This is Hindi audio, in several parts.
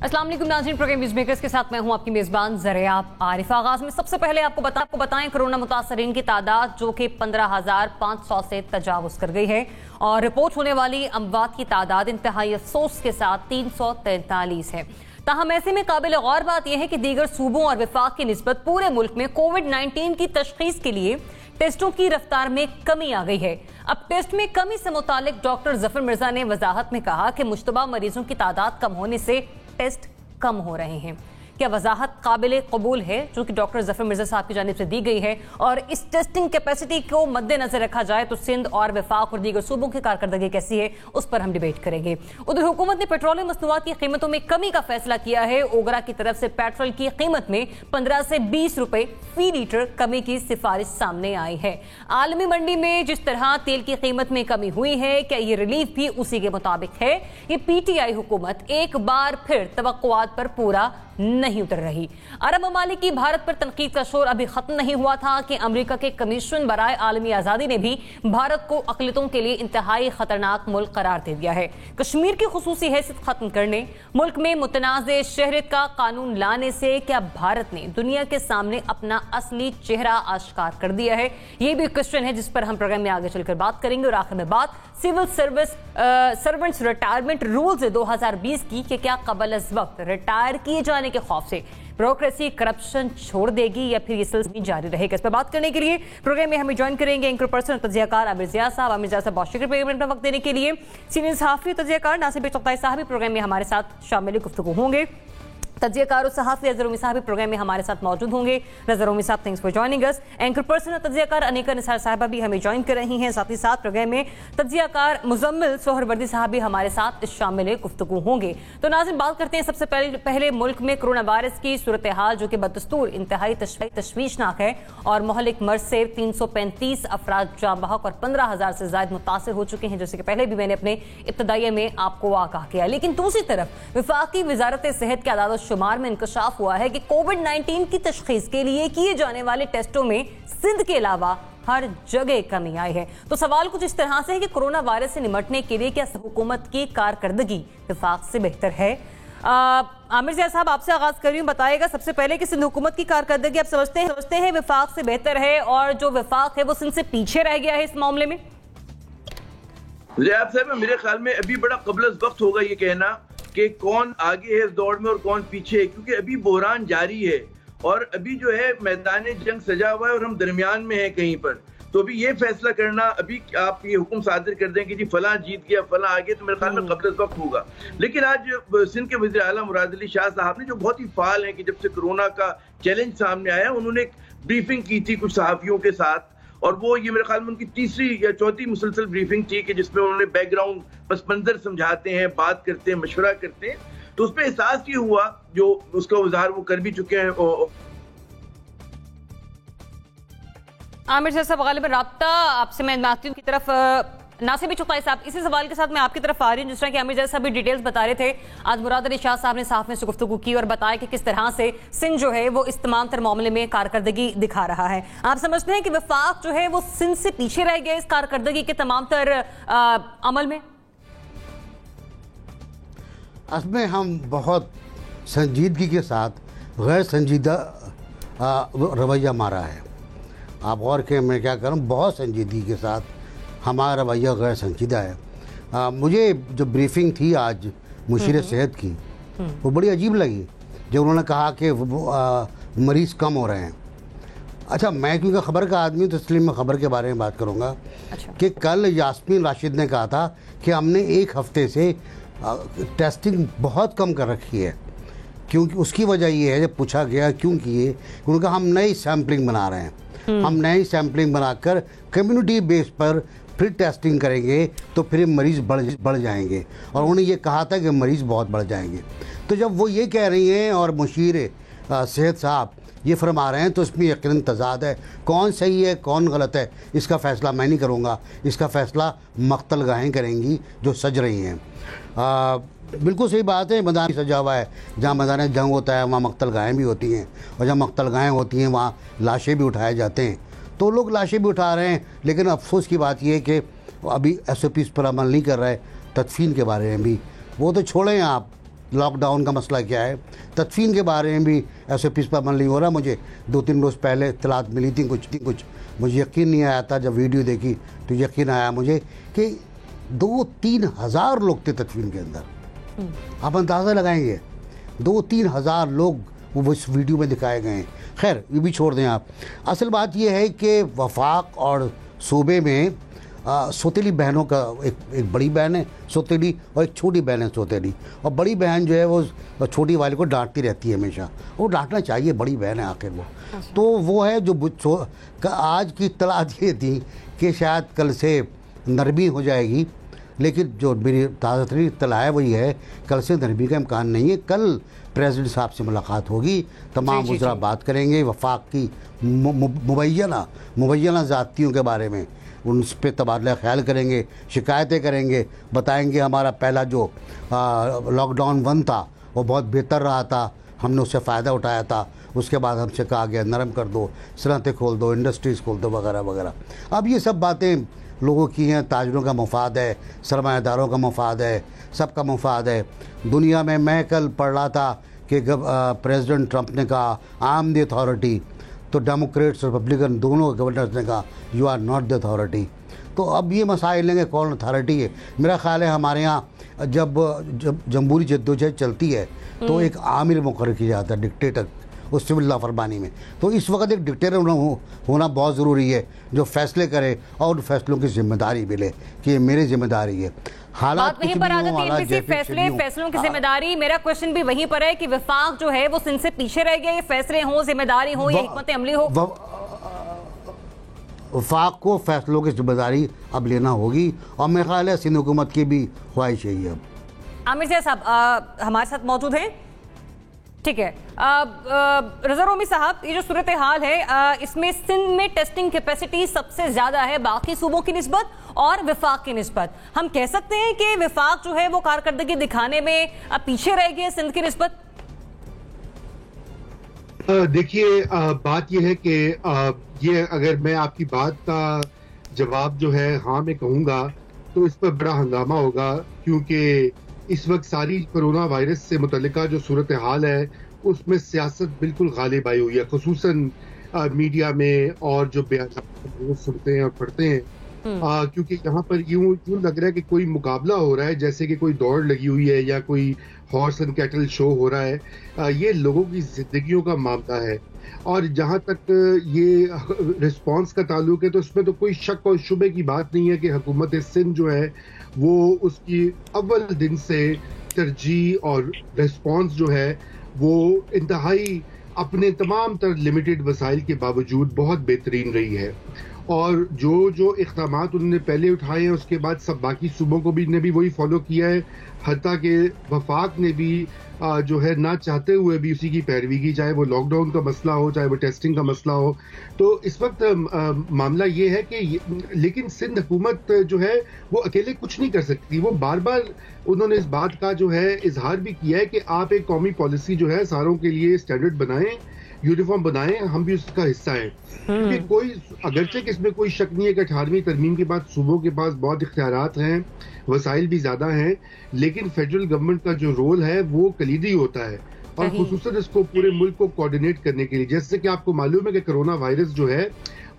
अस्सलाम वालेकुम नाज़रीन, प्रोग्राम न्यूज़ मेकर्स के साथ मैं हूं आपकी मेज़बान ज़रियाब आरिफ। आगाज़ में सबसे पहले आपको बताएं कोरोना मुतासरीन की तादाद जो कि 15,500 से तजावुज़ कर गई है और रिपोर्ट होने वाली अमवात की तादाद इंतहाई अफसोस के साथ 343 है। ताहम ऐसे में काबिल गौर बात यह है कि दीगर सूबों और विफाक की निस्बत पूरे मुल्क में कोविड-19 की तशखीस के लिए टेस्टों की रफ्तार में कमी आ गई है। अब टेस्ट में कमी से मुतालिक डॉक्टर जफर मिर्जा ने वजाहत में कहा कि मुश्तबा मरीजों की तादाद कम होने से टेस्ट कम हो रहे हैं। क्या वजाहत काबिल कबूल है जो कि डॉक्टर जफर मिर्जा साहब की जानिब से दी गई है, और इस टेस्टिंग कैपेसिटी को मद्देनजर रखा जाए तो सिंध और विफाक और दीगर सूबों की कारकर्दगी कैसी है उस पर हम डिबेट करेंगे। उधर हुकूमत ने पेट्रोलियम मसनूआत की कीमतों में कमी का फैसला किया है। ओगरा की तरफ से पेट्रोल की कीमत में 15 से 20 रुपए फी लीटर कमी की सिफारिश सामने आई है। आलमी मंडी में जिस तरह तेल की कीमत में कमी हुई है, क्या ये रिलीफ भी उसी के मुताबिक है? ये पीटीआई हुकूमत एक बार फिर तवक्कुआत पर पूरा नहीं उतर रही। अरब ममालिक की भारत पर तनकीद का शोर अभी खत्म नहीं हुआ था कि अमेरिका के कमीशन बराए आलमी आज़ादी ने भी भारत को अक़लियतों के लिए इंतहाई खतरनाक मुल्क करार दे दिया है। कश्मीर की खुसूसी हैसियत खत्म करने, मुल्क में मुतनाज़ शहरियत का कानून लाने से क्या भारत ने दुनिया के सामने अपना असली चेहरा आश्कार कर दिया है? ये भी क्वेश्चन है जिस पर हम प्रोग्राम में आगे चलकर बात करेंगे। और आखिर में बात सिविल सर्वेंट्स रिटायरमेंट रूल्स 2020 की कि क्या कबल अज़ वक्त रिटायर किए जाने के खौफ से ब्यूरोक्रेसी करप्शन छोड़ देगी या फिर ये सिलसिला जारी रहेगा? इस पर बात करने के लिए प्रोग्राम में हमें ज्वाइन करेंगे एंकर पर्सन तजियाकार आमिर जिया साहब। आमिर जिया साहब बहुत शुक्रिया अपना वक्त देने के लिए। सीनियर सहाफ़ी तजियाकार नासिर चौथाई साहब भी प्रोग्राम में हमारे साथ शामिल गुफ्तगू होंगे। तजियाकार और सहाफ़ी अज़हर उम्मी साहब भी प्रोग्राम में हमारे साथ मौजूद होंगे। नज़र उम्मी साहब, thanks for joining us. Anchor person और तजियाकार अनीका निसार साहबा भी हमें ज्वाइन कर रही हैं। साथ ही साथ प्रोग्राम में तजियाकार मुजम्मिल सोहरवर्दी साहब भी हमारे साथ शामिल गुफ्तगू होंगे। तो नाज़रीन, बात करते हैं सबसे पहले मुल्क में कोरोना वायरस की सूरत हाल जो कि बदस्तूर इंतहाई तशवीशनाक है और मोहलिक मर्ज से 335 अफराद जाँ बहक और 15,000 से ज़ायद मुतासर हो चुके हैं, जैसे कि पहले भी मैंने अपने इब्तदाइया में आपको आगाह किया। लेकिन दूसरी तरफ विफाकी वजारत सेहत के आदाद शुमार में इंकशाफ हुआ है कि कोविड-19 की तशखीस के लिए किए जाने वाले टेस्टों में सिंध के अलावा हर जगह कमी आई है। तो सवाल कुछ इस तरह से है कि कोरोना वायरस से निपटने के लिए क्या हुकूमत की कारकर्दगी विफाक से बेहतर है? आमिर जिया साहब, आपसे आगाज कर रही हूँ, बताइएगा सबसे पहले कि सिंध हुकूमत की कारकर्दगी आप समझते हैं विफाक से बेहतर है, और जो विफाक है वो सिंध से पीछे रह गया है इस मामले में? मेरे ख्याल में अभी बड़ा कबल वक्त होगा ये कहना कि कौन आगे है इस दौड़ में और कौन पीछे है, क्योंकि अभी बहरान जारी है और अभी जो है मैदान जंग सजा हुआ है और हम दरमियान में हैं कहीं पर। तो अभी ये फैसला करना, अभी आप ये हुक्म सादिर कर दें कि जी फलां जीत गया फलां आगे, तो मेरे ख्याल में कबल वक्त होगा। लेकिन आज सिंध के वज़ीर आला मुराद अली शाह साहब ने, जो बहुत ही फाल हैं कि जब से कोरोना का चैलेंज सामने आया, उन्होंने एक ब्रीफिंग की थी कुछ सहाफ़ियों के साथ, और वो ये मेरे ख्याल में उनकी तीसरी या चौथी मुसलसल ब्रीफिंग थी कि जिसमें उन्होंने बैकग्राउंड पस मंजर समझाते हैं, बात करते हैं, मशवरा करते हैं। तो उसमें एहसास ये हुआ, जो उसका उज़हार वो कर भी चुके हैं। आमिर साहब, गालिबन राब्ता आपसे मैं माती की तरफ नासिर चौथाई साहब, इसी सवाल के साथ मैं आपकी तरफ आ रही हूँ। जिस तरह कि आमिर जैसा भी डिटेल्स बता रहे थे, आज मुराद अली शाह साहब ने साफ में से गुफ्तगू की और बताया कि किस तरह से सिंध जो है वो इस तमाम तर मामले में कारकर्दगी दिखा रहा है। आप समझते हैं कि वफाक जो है वो सिंध से पीछे रह गया इस कारकर्दगी के तमाम तर अमल में? असमें हम बहुत संजीदगी के साथ गैर संजीदा रवैया मारा है। आप गौर के, मैं क्या करूँ, बहुत संजीदगी के साथ हमारा रवैया गैर संजीदा है। मुझे जो ब्रीफिंग थी आज मुशीर सेहत की, वो बड़ी अजीब लगी जब उन्होंने कहा कि मरीज़ कम हो रहे हैं। अच्छा, मैं क्योंकि ख़बर का आदमी हूँ तो इसलिए मैं ख़बर के बारे में बात करूँगा। अच्छा। कि कल यास्मीन राशिद ने कहा था कि हमने एक हफ़्ते से टेस्टिंग बहुत कम कर रखी है, क्योंकि उसकी वजह ये है, जब पूछा गया क्यों किए, उन्होंने कहा हम नई सैम्पलिंग बना रहे हैं, हम नई सैम्पलिंग बनाकर कम्युनिटी बेस पर फिर टेस्टिंग करेंगे तो फिर मरीज़ बढ़ जाएंगे, और उन्होंने ये कहा था कि मरीज़ बहुत बढ़ जाएंगे। तो जब वो ये कह रही हैं और मुशीर सेहत साहब ये फरमा रहे हैं, तो इसमें यकीनन तज़ाद है। कौन सही है कौन गलत है इसका फ़ैसला मैं नहीं करूँगा, इसका फ़ैसला मख्तल गाहें करेंगी जो सज रही हैं। बिल्कुल सही बात है, मैदान सजा हुआ है, जहाँ मैदान जंग होता है वहाँ मख्तल गाहें भी होती हैं, और जहाँ मख्तल गाहें होती हैं वहाँ लाशें भी उठाए जाते हैं। तो लोग लाशें भी उठा रहे हैं, लेकिन अफसोस की बात यह है कि अभी SOPs पर अमल नहीं कर रहे। तदफीन के बारे में भी वो तो छोड़ें आप, लॉकडाउन का मसला क्या है, तदफीन के बारे में भी ऐसे पिछपा मन नहीं हो रहा। मुझे 2-3 रोज़ पहले इत्तलात मिली थी कुछ मुझे यकीन नहीं आया था। जब वीडियो देखी तो यकीन आया मुझे कि 2-3 हज़ार लोग थे तदफीन के अंदर। आप अंदाज़ा लगाएंगे 2-3 हज़ार लोग वो इस वीडियो में दिखाए गए हैं। खैर ये भी छोड़ दें आप। असल बात यह है कि वफाक और सूबे में सौतेली बहनों का एक बड़ी बहन है सौतेली और एक छोटी बहन है सौतेली, और बड़ी बहन जो है वो छोटी वाले को डांटती रहती है हमेशा। वो डांटना चाहिए, बड़ी बहन है आखिर वो। तो वो है जो आज की इत्तलात ये थी कि शायद कल से नरमी हो जाएगी, लेकिन जो मेरी ताज़ा तरीन इत्तला है वही है कल से नरमी का इम्कान नहीं है। कल प्रेसिडेंट साहब से मुलाकात होगी, तमाम वज़रा बात करेंगे वफाक की मुबैना ज़ातियों के बारे में, उन पर तबादला ख्याल करेंगे, शिकायतें करेंगे, बताएंगे हमारा पहला जो लॉकडाउन 1 था वो बहुत बेहतर रहा था, हमने उससे फ़ायदा उठाया था, उसके बाद हमसे कहा गया नरम कर दो, सनतें खोल दो, इंडस्ट्रीज़ खोल दो वगैरह वगैरह। अब ये सब बातें लोगों की हैं, ताजरों का मफाद है, सरमायादारों का मफाद है, सबका मफाद है दुनिया में। मैं कल पढ़ रहा था कि प्रेसिडेंट ट्रंप ने कहा आई एम द अथॉरिटी, तो डेमोक्रेट्स रिपब्लिकन दोनों गवर्नर्स ने कहा you are not the authority. तो अब ये मसाइल लेंगे कौन अथॉरिटी है। मेरा ख्याल है हमारे यहाँ जब जमहूरी जद्दोजहद चलती है तो एक आमिर मुकर्रर किया जाता है, डिक्टेटर, उस सिविल लाफरमानी में। तो इस वक्त एक डिक्टेटर होना बहुत ज़रूरी है जो फैसले करे और उन फैसलों की जिम्मेदारी भी ले कि ये मेरी जिम्मेदारी है। हालात वहीं पर आ जाती है, फैसलों की जिम्मेदारी। मेरा क्वेश्चन भी वहीं पर है कि वफाक जो है वो सिंध से पीछे रह गया, ये फैसले हो, जिम्मेदारी हो या हिकमत अमली हो। वफाक को फैसलों की जिम्मेदारी अब लेना होगी और मेरा ख्याल है सिंध हुकूमत की भी ख्वाहिश है ये। अब आमिर साहब हमारे साथ मौजूद हैं, ठीक है। रज़ा रोमी साहब, ये जो सूरत हाल है इसमें सिंध में टेस्टिंग कैपेसिटी सबसे ज्यादा है बाकी सूबों की निस्बत और विफाक की निस्बत। हम कह सकते हैं कि विफाक जो है वो कारकर्दगी दिखाने में पीछे रह गए सिंध की निस्बत। देखिए बात यह है कि ये अगर मैं आपकी बात का जवाब जो है हाँ मैं कहूँगा तो इस पर बड़ा हंगामा होगा, क्योंकि इस वक्त सारी कोरोना वायरस से मुतल्लिका जो सूरत हाल है उसमें सियासत बिल्कुल गालिब आई हुई है, खुसूसन मीडिया में और जो बयान सुनते हैं और पढ़ते हैं। क्योंकि यहाँ पर यूं लग रहा है कि कोई मुकाबला हो रहा है, जैसे कि कोई दौड़ लगी हुई है या कोई हॉर्स एंड कैटल शो हो रहा है। ये लोगों की जिंदगियों का मामला है और जहाँ तक ये रिस्पांस का ताल्लुक है तो उसमें तो कोई शक और शुबे की बात नहीं है कि हुकूमत सिंध जो है वो उसकी अव्वल दिन से तरजीह और रिस्पांस जो है वो इंतहाई अपने तमाम तर लिमिटेड वसाइल के बावजूद बहुत बेहतरीन रही है। और जो इक़दामात उन्होंने पहले उठाए हैं उसके बाद सब बाकी सूबों को भी ने भी वही फॉलो किया है, हत्ता कि वफाक ने भी जो है ना चाहते हुए भी उसी की पैरवी की, चाहे वो लॉकडाउन का मसला हो चाहे वो टेस्टिंग का मसला हो। तो इस वक्त मामला ये है कि लेकिन सिंध हुकूमत जो है वो अकेले कुछ नहीं कर सकती। वो बार बार उन्होंने इस बात का जो है इजहार भी किया है कि आप एक कौमी पॉलिसी जो है सारों के लिए स्टैंडर्ड बनाएं, यूनिफॉर्म बनाएं, हम भी उसका हिस्सा हैं। क्योंकि कोई अगरचे कि इसमें कोई शक नहीं है कि 18वीं तरमीम के बाद सूबों के पास बहुत इख्तियारात हैं, वसाइल भी ज्यादा हैं, लेकिन फेडरल गवर्नमेंट का जो रोल है वो कलीदी होता है और खुसूसन इसको पूरे मुल्क को कोऑर्डिनेट करने के लिए। जैसे कि आपको मालूम है कि कोरोना वायरस जो है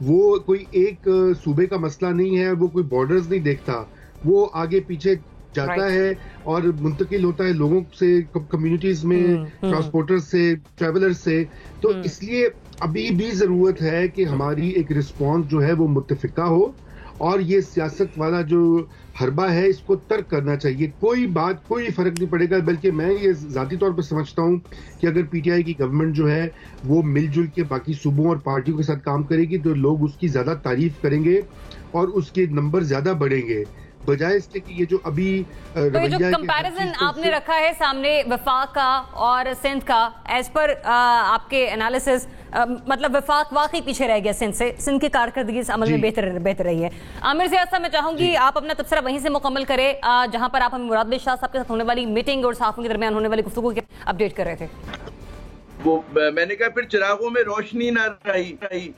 वो कोई एक सूबे का मसला नहीं है, वो कोई बॉर्डर्स नहीं देखता, वो आगे पीछे जाता है और मुंतकिल होता है लोगों से, कम्युनिटीज में, ट्रांसपोर्टर से, ट्रैवलर से। तो इसलिए अभी भी जरूरत है कि हमारी एक रिस्पॉन्स जो है वो मुत्तफिका हो और ये सियासत वाला जो हरबा है इसको तर्क करना चाहिए। कोई फर्क नहीं पड़ेगा, बल्कि मैं ये जाती तौर पर समझता हूँ कि अगर पीटीआई की गवर्नमेंट जो है वो मिलजुल के बाकी सूबों और पार्टियों के साथ काम करेगी तो लोग उसकी ज्यादा तारीफ करेंगे और उसके नंबर ज्यादा बढ़ेंगे, बजाय इसके कि ये जो अभी तो ये जो कंपैरिजन आपने रखा है सामने वफाक का और सिंध का, एज पर आपके एनालिसिस मतलब वफाक वाकई पीछे रह गया सिंध से, सिंध की कारकर्दगी इस अमल में बेहतर रही है। आमिर ज़िया साहब, मैं चाहूंगी आप अपना तबसरा वहीं से मुकम्मल करें जहां पर आप हमें मुराद अली शाह साहब के साथ होने वाली मीटिंग और सहाफ़ियों के दरमियान होने वाली गुफ्तगू के अपडेट कर रहे थे। वो मैंने कहा फिर चिरागों में रोशनी ना रही।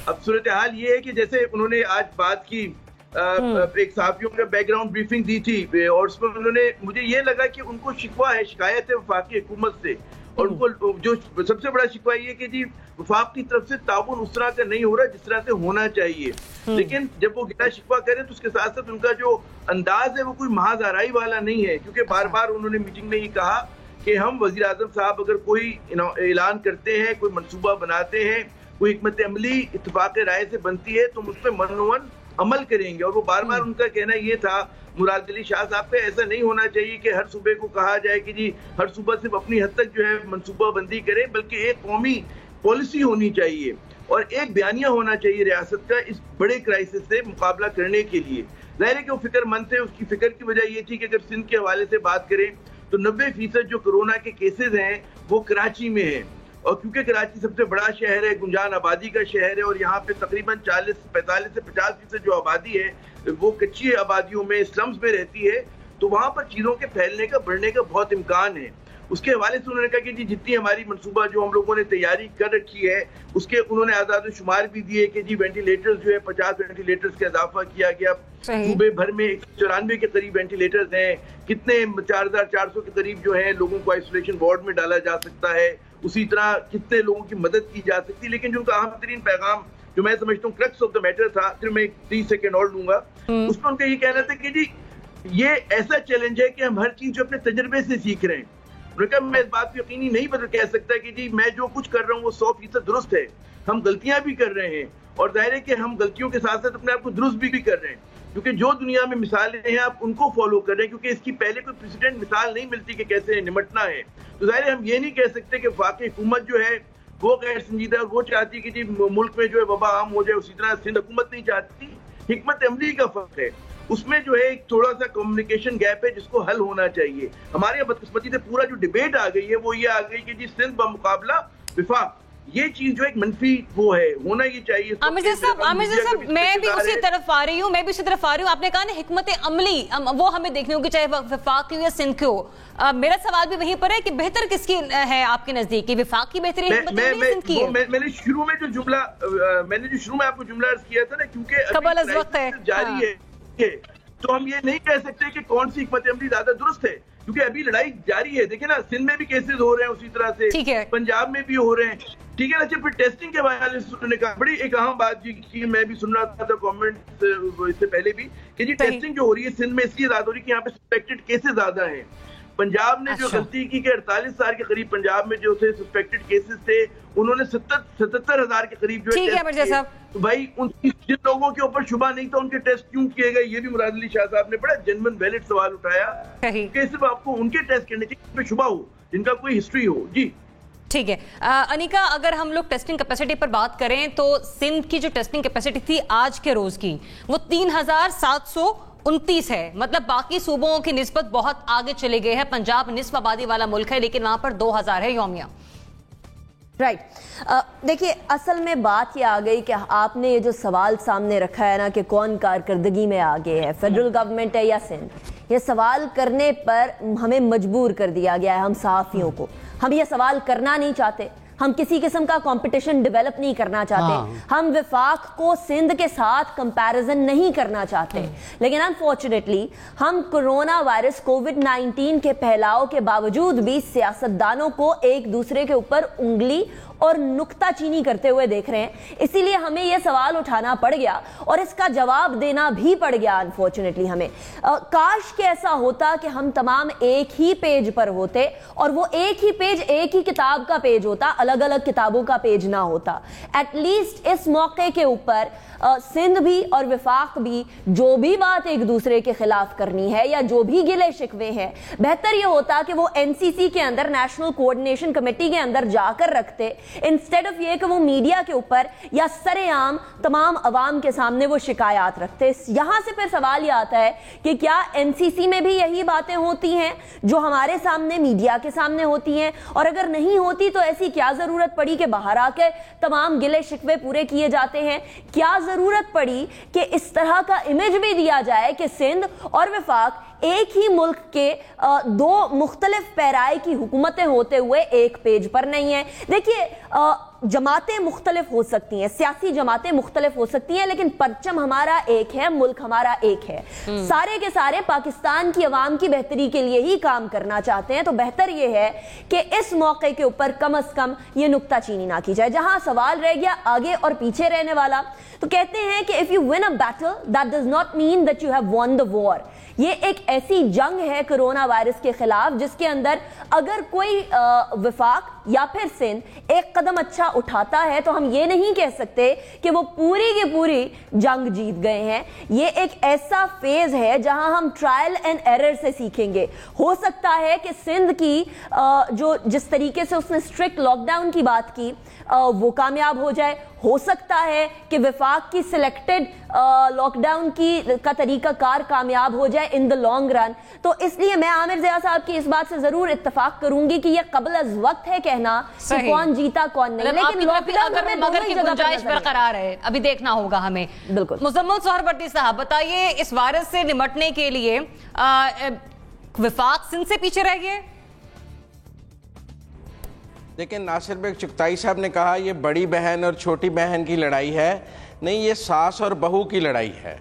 अब सूरत हाल ये है कि जैसे उन्होंने आज बात की एक सहाफियों का बैकग्राउंड ब्रीफिंग दी थी और उसमें उन्होंने, मुझे ये लगा कि उनको शिकवा है, शिकायत है वफाकी हुकूमत से, और उनको जो सबसे बड़ा शिकवा ये कि जी वफाक की तरफ से ताउन उस तरह का नहीं हो रहा जिस तरह से होना चाहिए। लेकिन जब वो गिला शिकवा करें तो उसके साथ साथ उनका जो अंदाज है वो कोई महाज आराई वाला नहीं है, क्योंकि बार बार उन्होंने मीटिंग में ये कहा कि हम वजीर आजम साहब अगर कोई ऐलान करते हैं, कोई मनसूबा बनाते हैं, कोई हिकमत अमली इत्तेफाक राय से बनती है तो हम उस पर मनोवन अमल करेंगे। और वो बार बार उनका कहना ये था मुराद अली शाह साहब पे, ऐसा नहीं होना चाहिए कि हर सूबे को कहा जाए कि जी हर सूबा सिर्फ अपनी हद तक जो है मनसूबा बंदी करे, बल्कि एक कौमी पॉलिसी होनी चाहिए और एक बयानिया होना चाहिए रियासत का इस बड़े क्राइसिस से मुकाबला करने के लिए। जाहिर है कि वो फिक्रमंद थे, उसकी फिक्र की वजह ये थी कि अगर सिंध के हवाले से बात करें तो 90% जो कोरोना के केसेज हैं वो कराची में हैं, और क्योंकि कराची सबसे बड़ा शहर है, गुंजान आबादी का शहर है, और यहाँ पे तकरीबन 45 से 50% जो आबादी है वो कच्ची आबादियों में, स्लम्स में रहती है, तो वहाँ पर चीज़ों के फैलने का, बढ़ने का बहुत इम्कान है। उसके हवाले से उन्होंने कहा कि जी जितनी हमारी मनसूबा जो हम लोगों ने तैयारी कर रखी है उसके उन्होंने आज़ाद शुमार भी दिए कि जी वेंटिलेटर्स जो है 50 वेंटिलेटर्स का इजाफा किया गया, सूबे भर में 194 के करीब वेंटिलेटर्स हैं, कितने 4400 के करीब जो है लोगों को आइसोलेशन वार्ड में डाला जा सकता है, उसी तरह कितने लोगों की मदद की जा सकती है। लेकिन जो उनका अहम तरीन पैगाम जो मैं समझता हूँ क्रक्स ऑफ द मैटर था, फिर मैं 30 सेकेंड और लूंगा, उसमें उनका ये कहना था कि जी ये ऐसा चैलेंज है कि हम हर चीज जो अपने तजर्बे से सीख रहे हैं। उन्होंने कहा मैं इस बात को यकीनी नहीं कह सकता कि जी मैं जो कुछ कर रहा हूँ वो 100% दुरुस्त है, हम गलतियां भी कर रहे हैं और जाहिर है कि हम गलतियों के साथ साथ अपने आप को दुरुस्त भी कर रहे हैं, क्योंकि जो दुनिया में मिसालें हैं आप उनको फॉलो कर रहे हैं, क्योंकि इसकी पहले कोई प्रेसिडेंट मिसाल नहीं मिलती कि कैसे निमटना है। तो जाहिर है हम ये नहीं कह सकते कि वाकई हुकूमत जो है वो गैर संजीदा, वो चाहती है कि जी मुल्क में जो है वबा आम हो जाए, उसी तरह सिंध हुकूमत नहीं चाहती। हिकमत अमली का फर्क है, उसमें जो है एक थोड़ा सा कम्युनिकेशन गैप है जिसको हल होना चाहिए। हमारे यहाँ बदकिस्मती से पूरा जो डिबेट आ गई है वो ये आ गई कि जी सिंध बमुकाबला विफाक, ये चीज जो एक मनफी वो है, होना ये चाहिए। आमिर साहब मैं भी उसी तरफ आ रही हूँ, आपने कहा ना हिकमत अमली वो हमें देखनी होगी, चाहे विफाक की हो या सिंध की हो। मेरा सवाल भी वहीं पर है कि बेहतर किसकी है आपके नजदीक, की विफाक की बेहतरी मैंने शुरू में आपको जुमला अर्ज किया था ना, क्योंकि जारी है तो हम ये नहीं कह सकते कि कौन सी हिकमत अमली ज्यादा दुरुस्त है, क्योंकि अभी लड़ाई जारी है। देखिए ना, सिंध में भी केसेस हो रहे हैं उसी तरह से, पंजाब में भी हो रहे हैं, ठीक है ना। फिर टेस्टिंग के हवाले से उन्होंने कहा बड़ी एक अहम बात जी, मैं भी सुन रहा था गवर्नमेंट इससे पहले भी कि जी टेस्टिंग जो हो रही है सिंध में इसलिए ज्यादा हो रही है कि यहाँ पे सस्पेक्टेड केसेस ज्यादा हैं। पंजाब ने जो गलती की कि 48 साल के करीब पंजाब में जो थे सस्पेक्टेड केसेस थे, उन्होंने 77,000 के करीब जो है, तो भाई जिन लोगों के ऊपर शुबा नहीं था उनके टेस्ट क्यों किए गए, ये भी मुराद अली शाह साहब ने बड़ा जेन्युइन वैलिड सवाल उठाया कि सिर्फ आपको उनके टेस्ट करने चाहिए शुबा हो जिनका कोई हिस्ट्री हो। जी ठीक है अनिका, अगर हम लोग टेस्टिंग कैपेसिटी पर बात करें तो सिंध की जो टेस्टिंग कैपेसिटी थी आज के रोज की वो 3,729 है, मतलब बाकी सूबों की निस्बत बहुत आगे चले गए हैं। पंजाब निस्फ आबादी वाला मुल्क है लेकिन वहां पर 2,000 है यौमिया। राइट देखिए, असल में बात ये आ गई कि आपने ये जो सवाल सामने रखा है ना कि कौन कारकर्दगी में आगे है, फेडरल गवर्नमेंट है या सिंध, ये सवाल करने पर हमें मजबूर कर दिया गया है हम सहाफियों को। हम ये सवाल करना नहीं चाहते, हम किसी किस्म का कंपटीशन डेवलप नहीं करना चाहते, हम विफाक को सिंध के साथ कंपैरिजन नहीं करना चाहते, लेकिन अनफॉर्चुनेटली हम कोरोना वायरस कोविड-19 के फैलाव के बावजूद भी सियासतदानों को एक दूसरे के ऊपर उंगली और नुक्ताचीनी करते हुए देख रहे हैं। इसीलिए हमें यह सवाल उठाना पड़ गया और इसका जवाब देना भी पड़ गया अनफॉर्चुनेटली हमें। काश के ऐसा होता कि हम तमाम एक ही पेज पर होते और वो एक ही पेज एक ही किताब का पेज होता, अलग अलग किताबों का पेज ना होता। एटलीस्ट इस मौके के ऊपर सिंध भी और विफाक भी जो भी बात एक दूसरे के खिलाफ करनी है या जो भी गिले शिकवे हैं, बेहतर यह होता कि वो एनसीसी के अंदर, नेशनल कोऑर्डिनेशन कमेटी के अंदर जाकर रखते, इंस्टेड ऑफ ये कि वो मीडिया के ऊपर या सरेआम तमाम अवाम के सामने वो शिकायत रखते। यहां से फिर सवाल यह आता है कि क्या एनसीसी में भी यही बातें होती हैं जो हमारे सामने मीडिया के सामने होती हैं, और अगर नहीं होती तो ऐसी क्या जरूरत पड़ी कि बाहर आके तमाम गिले शिकवे पूरे किए जाते हैं? क्या जरूरत पड़ी कि इस तरह का इमेज भी दिया जाए कि सिंध और विफाक एक ही मुल्क के दो मुख्तलिफ पैराए की हुकूमतें होते हुए एक पेज पर नहीं है। देखिए, जमातें मुख्तलिफ हो सकती हैं, सियासी जमातें मुख्तलिफ हो सकती हैं, लेकिन परचम हमारा एक है, मुल्क हमारा एक है। सारे के सारे पाकिस्तान की अवाम की बेहतरी के लिए ही काम करना चाहते हैं। तो बेहतर यह है कि इस मौके के ऊपर कम से कम ये नुक्ताचीनी ना की जाए। जहां सवाल रह गया आगे और पीछे रहने वाला, तो कहते हैं कि if you win a battle that does not mean that you have won the war. ये एक ऐसी जंग है कोरोना वायरस के खिलाफ जिसके अंदर अगर कोई विफाक या फिर सिंध एक कदम अच्छा उठाता है तो हम ये नहीं कह सकते कि वो पूरी की पूरी जंग जीत गए हैं। ये एक ऐसा फेज है जहां हम ट्रायल एंड एरर से सीखेंगे। हो सकता है कि सिंध की जो जिस तरीके से उसने स्ट्रिक्ट लॉकडाउन की बात की वो कामयाब हो जाए। हो सकता है कि विफाक की सिलेक्टेड लॉकडाउन की का तरीका कार कामयाब हो जाए इन द लॉन्ग रन। तो इसलिए मैं आमिर ज़िया साहब की इस बात से जरूर इत्तेफाक करूंगी कि यह कबल अज़ वक्त है कहना कि कौन जीता कौन नहीं, लेकिन लॉकडाउन में दोनों ही जगह गुंजाइश बरकरार है, अभी देखना होगा हमें। बिल्कुल। मुज़म्मिल सोहरवर्दी साहब बताइए, इस वायरस से निपटने के लिए विफाक सिंध से पीछे रह गए? लेकिन नासिर बेग चुगताई साहब ने कहा ये बड़ी बहन और छोटी बहन की लड़ाई है। नहीं, ये सास और बहू की लड़ाई है।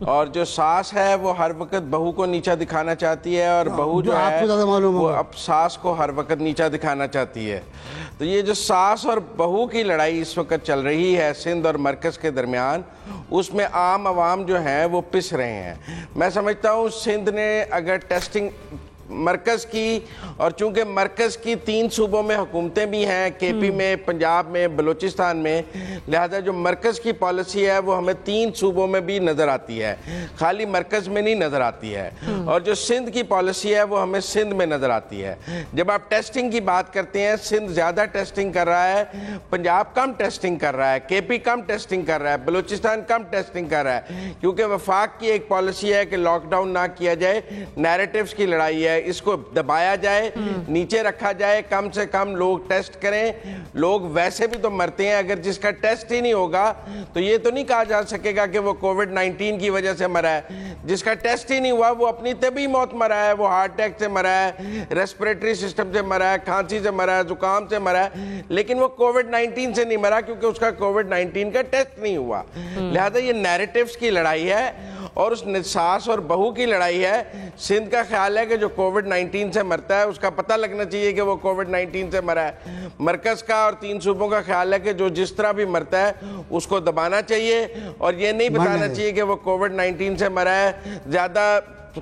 और जो सास है वो हर वक्त बहू को नीचा दिखाना चाहती है और बहू जो है वो अब सास को हर वक्त नीचा दिखाना चाहती है। तो ये जो सास और बहू की लड़ाई इस वक्त चल रही है सिंध और मरकज़ के दरमियान, उसमें आम आवाम जो है वो पिस रहे हैं। मैं समझता हूँ सिंध ने अगर टेस्टिंग मरकज़ की, और चूंकि मरकज़ की 3 सूबों में हुकूमतें भी हैं, केपी में, पंजाब में, बलूचिस्तान में, लिहाजा जो मरकज़ की पॉलिसी है वो हमें 3 सूबों में भी नज़र आती है, खाली मरकज़ में नहीं नज़र आती है। और जो सिंध की पॉलिसी है वो हमें सिंध में नज़र आती है। जब आप टेस्टिंग की बात करते हैं, सिंध ज़्यादा टेस्टिंग कर रहा है, पंजाब कम टेस्टिंग कर रहा है, केपी कम टेस्टिंग कर रहा है, बलूचिस्तान कम टेस्टिंग कर रहा है, क्योंकि वफाक की एक पॉलिसी है कि लॉकडाउन ना किया जाए, नैरेटिव्स की लड़ाई है, इसको दबाया जाए, नीचे रखा जाए, कम से कम लोग टेस्ट करें। लोग वैसे भी तो मरते हैं, अगर जिसका टेस्ट ही नहीं होगा तो ये तो नहीं कहा जा सकेगा कि वो कोविड-19 की वजह से मरा है। जिसका टेस्ट ही नहीं हुआ वो अपनी तभी मौत मरा है, वो हार्ट अटैक से मरा है, रेस्पिरेटरी सिस्टम से मरा है, खांसी से मरा है, जुकाम से मरा है, लेकिन वो कोविड-19 से नहीं मरा क्योंकि उसका कोविड-19 का टेस्ट नहीं हुआ। लिहाजा ये नैरेटिव्स की लड़ाई है और उस सास और बहू की लड़ाई है। सिंध का ख्याल है कि जो कोविड-19 से मरता है उसका पता लगना चाहिए कि वो कोविड-19 से मरा है। मरकज़ का और 3 सूबों का ख्याल है कि जो जिस तरह भी मरता है उसको दबाना चाहिए और ये नहीं बताना चाहिए कि वो कोविड-19 से मरा है। ज़्यादा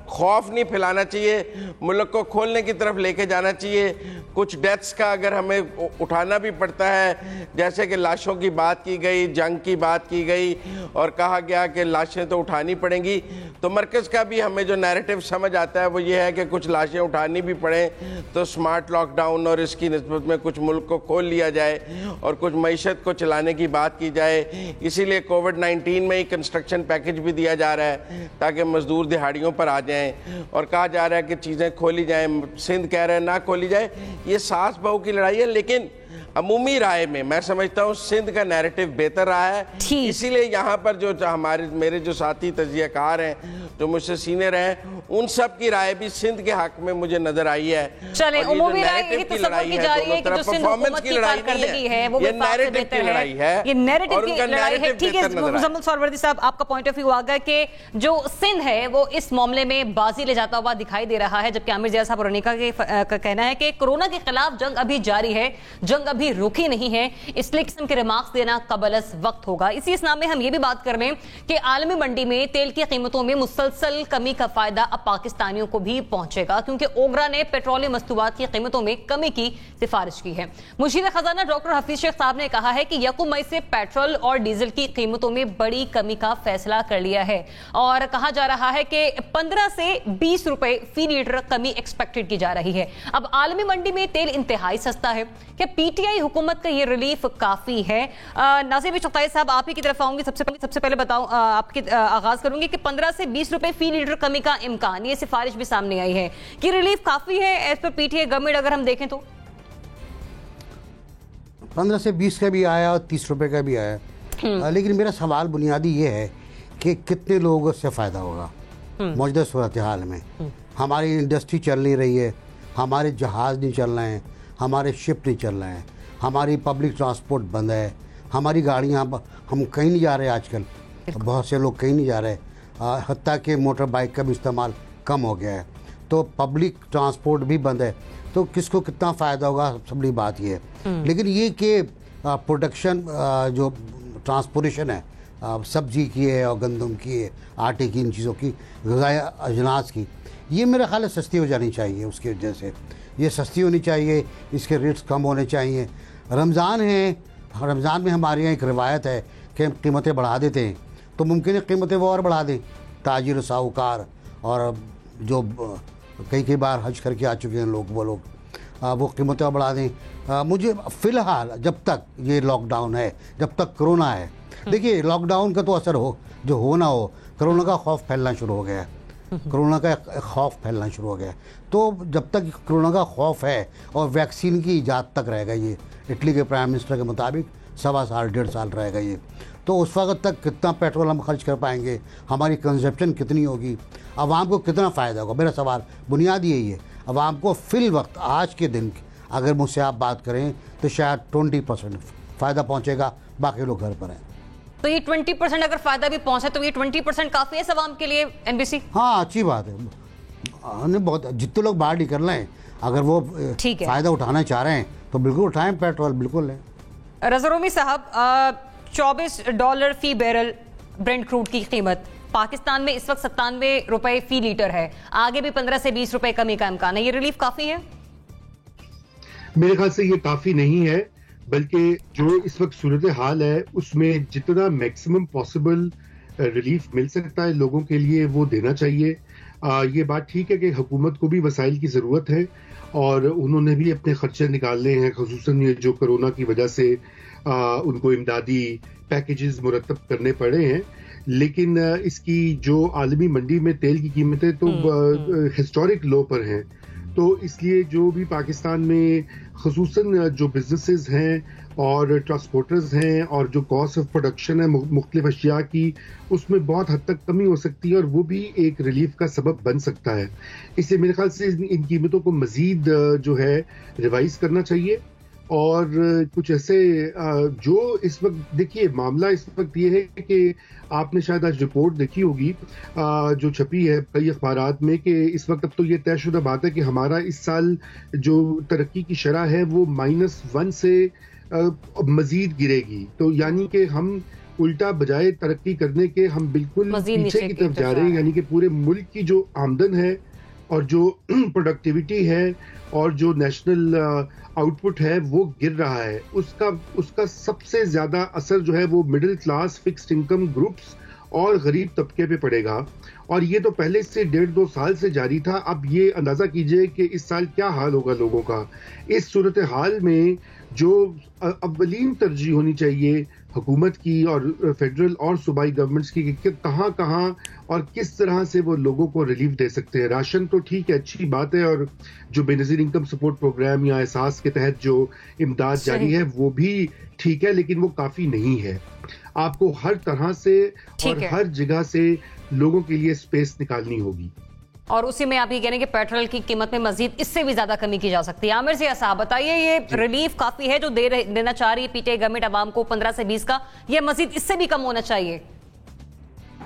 खौफ नहीं फैलाना चाहिए, मुल्क को खोलने की तरफ लेके जाना चाहिए। कुछ डेथ्स का अगर हमें उठाना भी पड़ता है, जैसे कि लाशों की बात की गई, जंग की बात की गई और कहा गया कि लाशें तो उठानी पड़ेंगी, तो मरकज़ का भी हमें जो नैरेटिव समझ आता है वो ये है कि कुछ लाशें उठानी भी पड़ें तो स्मार्ट लॉकडाउन और इसकी निस्बत में कुछ मुल्क को खोल लिया जाए और कुछ मईशत को चलाने की बात की जाए। इसीलिए कोविड-19 में ही कंस्ट्रक्शन पैकेज भी दिया जा रहा है ताकि मजदूर दिहाड़ियों पर आ जाएं और कहा जा रहा है कि चीज़ें खोली जाएं। सिंध कह रहे हैं ना खोली जाए। ये सास बहू की लड़ाई है, लेकिन अमूमी राय में मैं समझता हूँ सिंध का नैरेटिव बेहतर रहा है। इसीलिए यहाँ पर जो मेरे जो साथी तजियाकार हैं, जो मुझसे सीनियर हैं, उन सब की राय भी सिंध के हक में मुझे नजर आई है। चले अमूमी राय यही तस्वीर की जा रही है कि जो सिंध हुकूमत की कारकर्दगी है वो नैरेटिव की लड़ाई है, ये नैरेटिव की लड़ाई है। ठीक है मुज़म्मिल सोहरवर्दी साहब, आपका पॉइंट ऑफ व्यू आ गया कि जो सिंध है वो इस मामले में बाजी ले जाता हुआ दिखाई दे रहा है, जबकि आमिर ज़िया साहब और रनीका का कहना है कि कोरोना के खिलाफ जंग अभी जारी है, जंग अभी रुकी नहीं है, इसलिए किस्म के रिमार्क्स देना कबलस वक्त होगा। इसी इस्लाम में हम ये भी बात कर लें कि आलमी मंडी में तेल की कीमतों में मुसलसल कमी का फायदा अब पाकिस्तानियों को भी पहुंचेगा, क्योंकि ओगरा ने पेट्रोलियम मस्तूबात की कीमतों में कमी की सिफारिश की है। मुशीर खजाना डॉक्टर हफीज शेख साहब ने कहा है कि 1 मई से पेट्रोल और डीजल की कीमतों में बड़ी कमी का फैसला कर लिया है और कहा जा रहा है कि 15 से 20 रुपए फी लीटर कमी एक्सपेक्टेड की जा रही है। अब आलमी मंडी में तेल इंतहाई सस्ता है, क्या पीटीआई हुकूमत का ये रिलीफ काफी है? नासिर चुगताई साहब, आप ही की तरफ आऊंगी। सबसे पहले बताऊं, आपके आगाज करूंगी कि 15 से 20 रुपए फी लीटर कमी का इम्कान, ये सिफारिश भी सामने आई है कि रिलीफ काफी है एज पर पीटीआई गवर्नमेंट, अगर हम देखें तो 15 से 20 का भी आया और 30 रुपए का भी आया। लेकिन मेरा सवाल बुनियादी ये है कि कितने लोगों से फायदा होगा। मौजूदा सूरत हाल में। हमारी इंडस्ट्री चल नहीं रही है, हमारे जहाज़ नहीं चल रहे हैं, हमारे शिप नहीं चल रहे हैं, हमारी पब्लिक ट्रांसपोर्ट बंद है, हमारी गाड़ियाँ, हम कहीं नहीं जा रहे आजकल, बहुत से लोग कहीं नहीं जा रहे, हत्ता कि मोटर बाइक का भी इस्तेमाल कम हो गया है, तो पब्लिक ट्रांसपोर्ट भी बंद है, तो किसको कितना फ़ायदा होगा, सबसे बड़ी बात ये है। लेकिन ये कि प्रोडक्शन जो ट्रांसपोर्टेशन है सब्जी की है और गंदम की है, आटे की, इन चीज़ों की, ग़िज़ाई अजनास की, ये मेरा ख्याल है सस्ती हो जानी चाहिए। उसकी वजह से ये सस्ती होनी चाहिए, इसके रेट्स कम होने चाहिए। रमज़ान है, रमज़ान में हमारे यहाँ एक रिवायत है कि कीमतें बढ़ा देते हैं, तो मुमकिन है कीमतें वो और बढ़ा दें। ताजिर, साहूकार और जो कई बार हज करके आ चुके हैं लोग, वो लोग वो कीमतें बढ़ा दें। मुझे फ़िलहाल जब तक ये लॉकडाउन है, जब तक कोरोना है, देखिए लॉकडाउन का तो असर हो जो हो ना हो, कोरोना का खौफ फैलना शुरू हो गया है, कोरोना का खौफ फैलना शुरू हो गया है। तो जब तक कोरोना का खौफ है और वैक्सीन की ईजाद तक रहेगा ये, इटली के प्राइम मिनिस्टर के मुताबिक 1.25 साल 1.5 साल रहेगा ये, तो उस वक्त तक कितना पेट्रोल हम खर्च कर पाएंगे, हमारी कंजप्शन कितनी होगी, आवाम को कितना फ़ायदा होगा। मेरा सवाल बुनियादी यही है, आवाम को फिल वक्त आज के दिन अगर मुझसे आप बात करें तो शायद 20% फ़ायदा पहुँचेगा, बाकी लोग घर पर हैं। तो ये 20% अगर फ़ायदा भी पहुँचा तो ये 20% काफ़ी है आवाम के लिए एनबीसी? हाँ, अच्छी बात है, बहुत जितने लोग बाहर निकल रहे हैं, अगर वो फ़ायदा उठाना चाह रहे हैं तो बिल्कुल उठाएं, पेट्रोल बिल्कुल है। रज़ा रूमी साहब, $24 फी बैरल ब्रेंट क्रूड की कीमत पाकिस्तान में इस वक्त 97 रुपए फी लीटर है, आगे भी 15 से 20 रुपए कमी का इम्कान है, ये रिलीफ काफ़ी है? मेरे ख्याल से ये काफ़ी नहीं है, बल्कि जो इस वक्त सूरत हाल है उसमें जितना मैक्सिमम पॉसिबल रिलीफ मिल सकता है लोगों के लिए वो देना चाहिए। ये बात ठीक है कि हुकूमत को भी वसाइल की ज़रूरत है और उन्होंने भी अपने खर्चे निकालने हैं, खुसूसन ये जो कोरोना की वजह से उनको इमदादी पैकेजेस मुरतब करने पड़े हैं। लेकिन इसकी जो आलमी मंडी में तेल की कीमतें तो हिस्टोरिक लो पर हैं, तो इसलिए जो भी पाकिस्तान में खुसूसन जो बिजनेसेस हैं और ट्रांसपोर्टर्स हैं और जो कॉस्ट ऑफ प्रोडक्शन है मुख्तलिफ अशिया की, उसमें बहुत हद तक कमी हो सकती है और वो भी एक रिलीफ का सबब बन सकता है। इसलिए मेरे ख्याल से इन कीमतों को मज़ीद जो है रिवाइज करना चाहिए और कुछ ऐसे जो इस वक्त, देखिए मामला इस वक्त ये है कि आपने शायद आज रिपोर्ट देखी होगी जो छपी है कई अखबारात में कि इस वक्त अब तो ये तयशुदा बात है कि हमारा इस साल जो तरक्की की शरह है वो -1 से मजीद गिरेगी। तो यानी कि हम उल्टा बजाय तरक्की करने के हम बिल्कुल पीछे की तरफ जा रहे हैं, यानी कि पूरे मुल्क की जो आमदन है और जो प्रोडक्टिविटी है और जो नेशनल आउटपुट है वो गिर रहा है। उसका सबसे ज्यादा असर जो है वो middle class, fixed income groups और गरीब तबके पे पड़ेगा और ये तो पहले से 1.5-2 साल से जारी था। अब ये अंदाजा कीजिए कि इस साल क्या हाल होगा लोगों का। इस सूरत हाल में जो अव्वलीन तरजीह होनी चाहिए हुकूमत की और फेडरल और सूबाई गवर्नमेंट्स की कि कहाँ और किस तरह से वो लोगों को रिलीफ दे सकते हैं। राशन तो ठीक है, अच्छी बात है, और जो बेनज़ीर इनकम सपोर्ट प्रोग्राम या एहसास के तहत जो इमदाद जारी है वो भी ठीक है, लेकिन वो काफ़ी नहीं है। आपको हर तरह से और हर जगह से लोगों के लिए स्पेस निकालनी होगी। और उसी में आप ये कह रहे हैं कि पेट्रोल की कीमत में मजीद इससे भी ज्यादा कमी की जा सकती है। आमिर सिया साहब बताइए, ये रिलीफ काफी है जो देना चाह रही है पीटीआई गवर्नमेंट आवाम को 15 से 20 का, ये मजीद इससे भी कम होना चाहिए?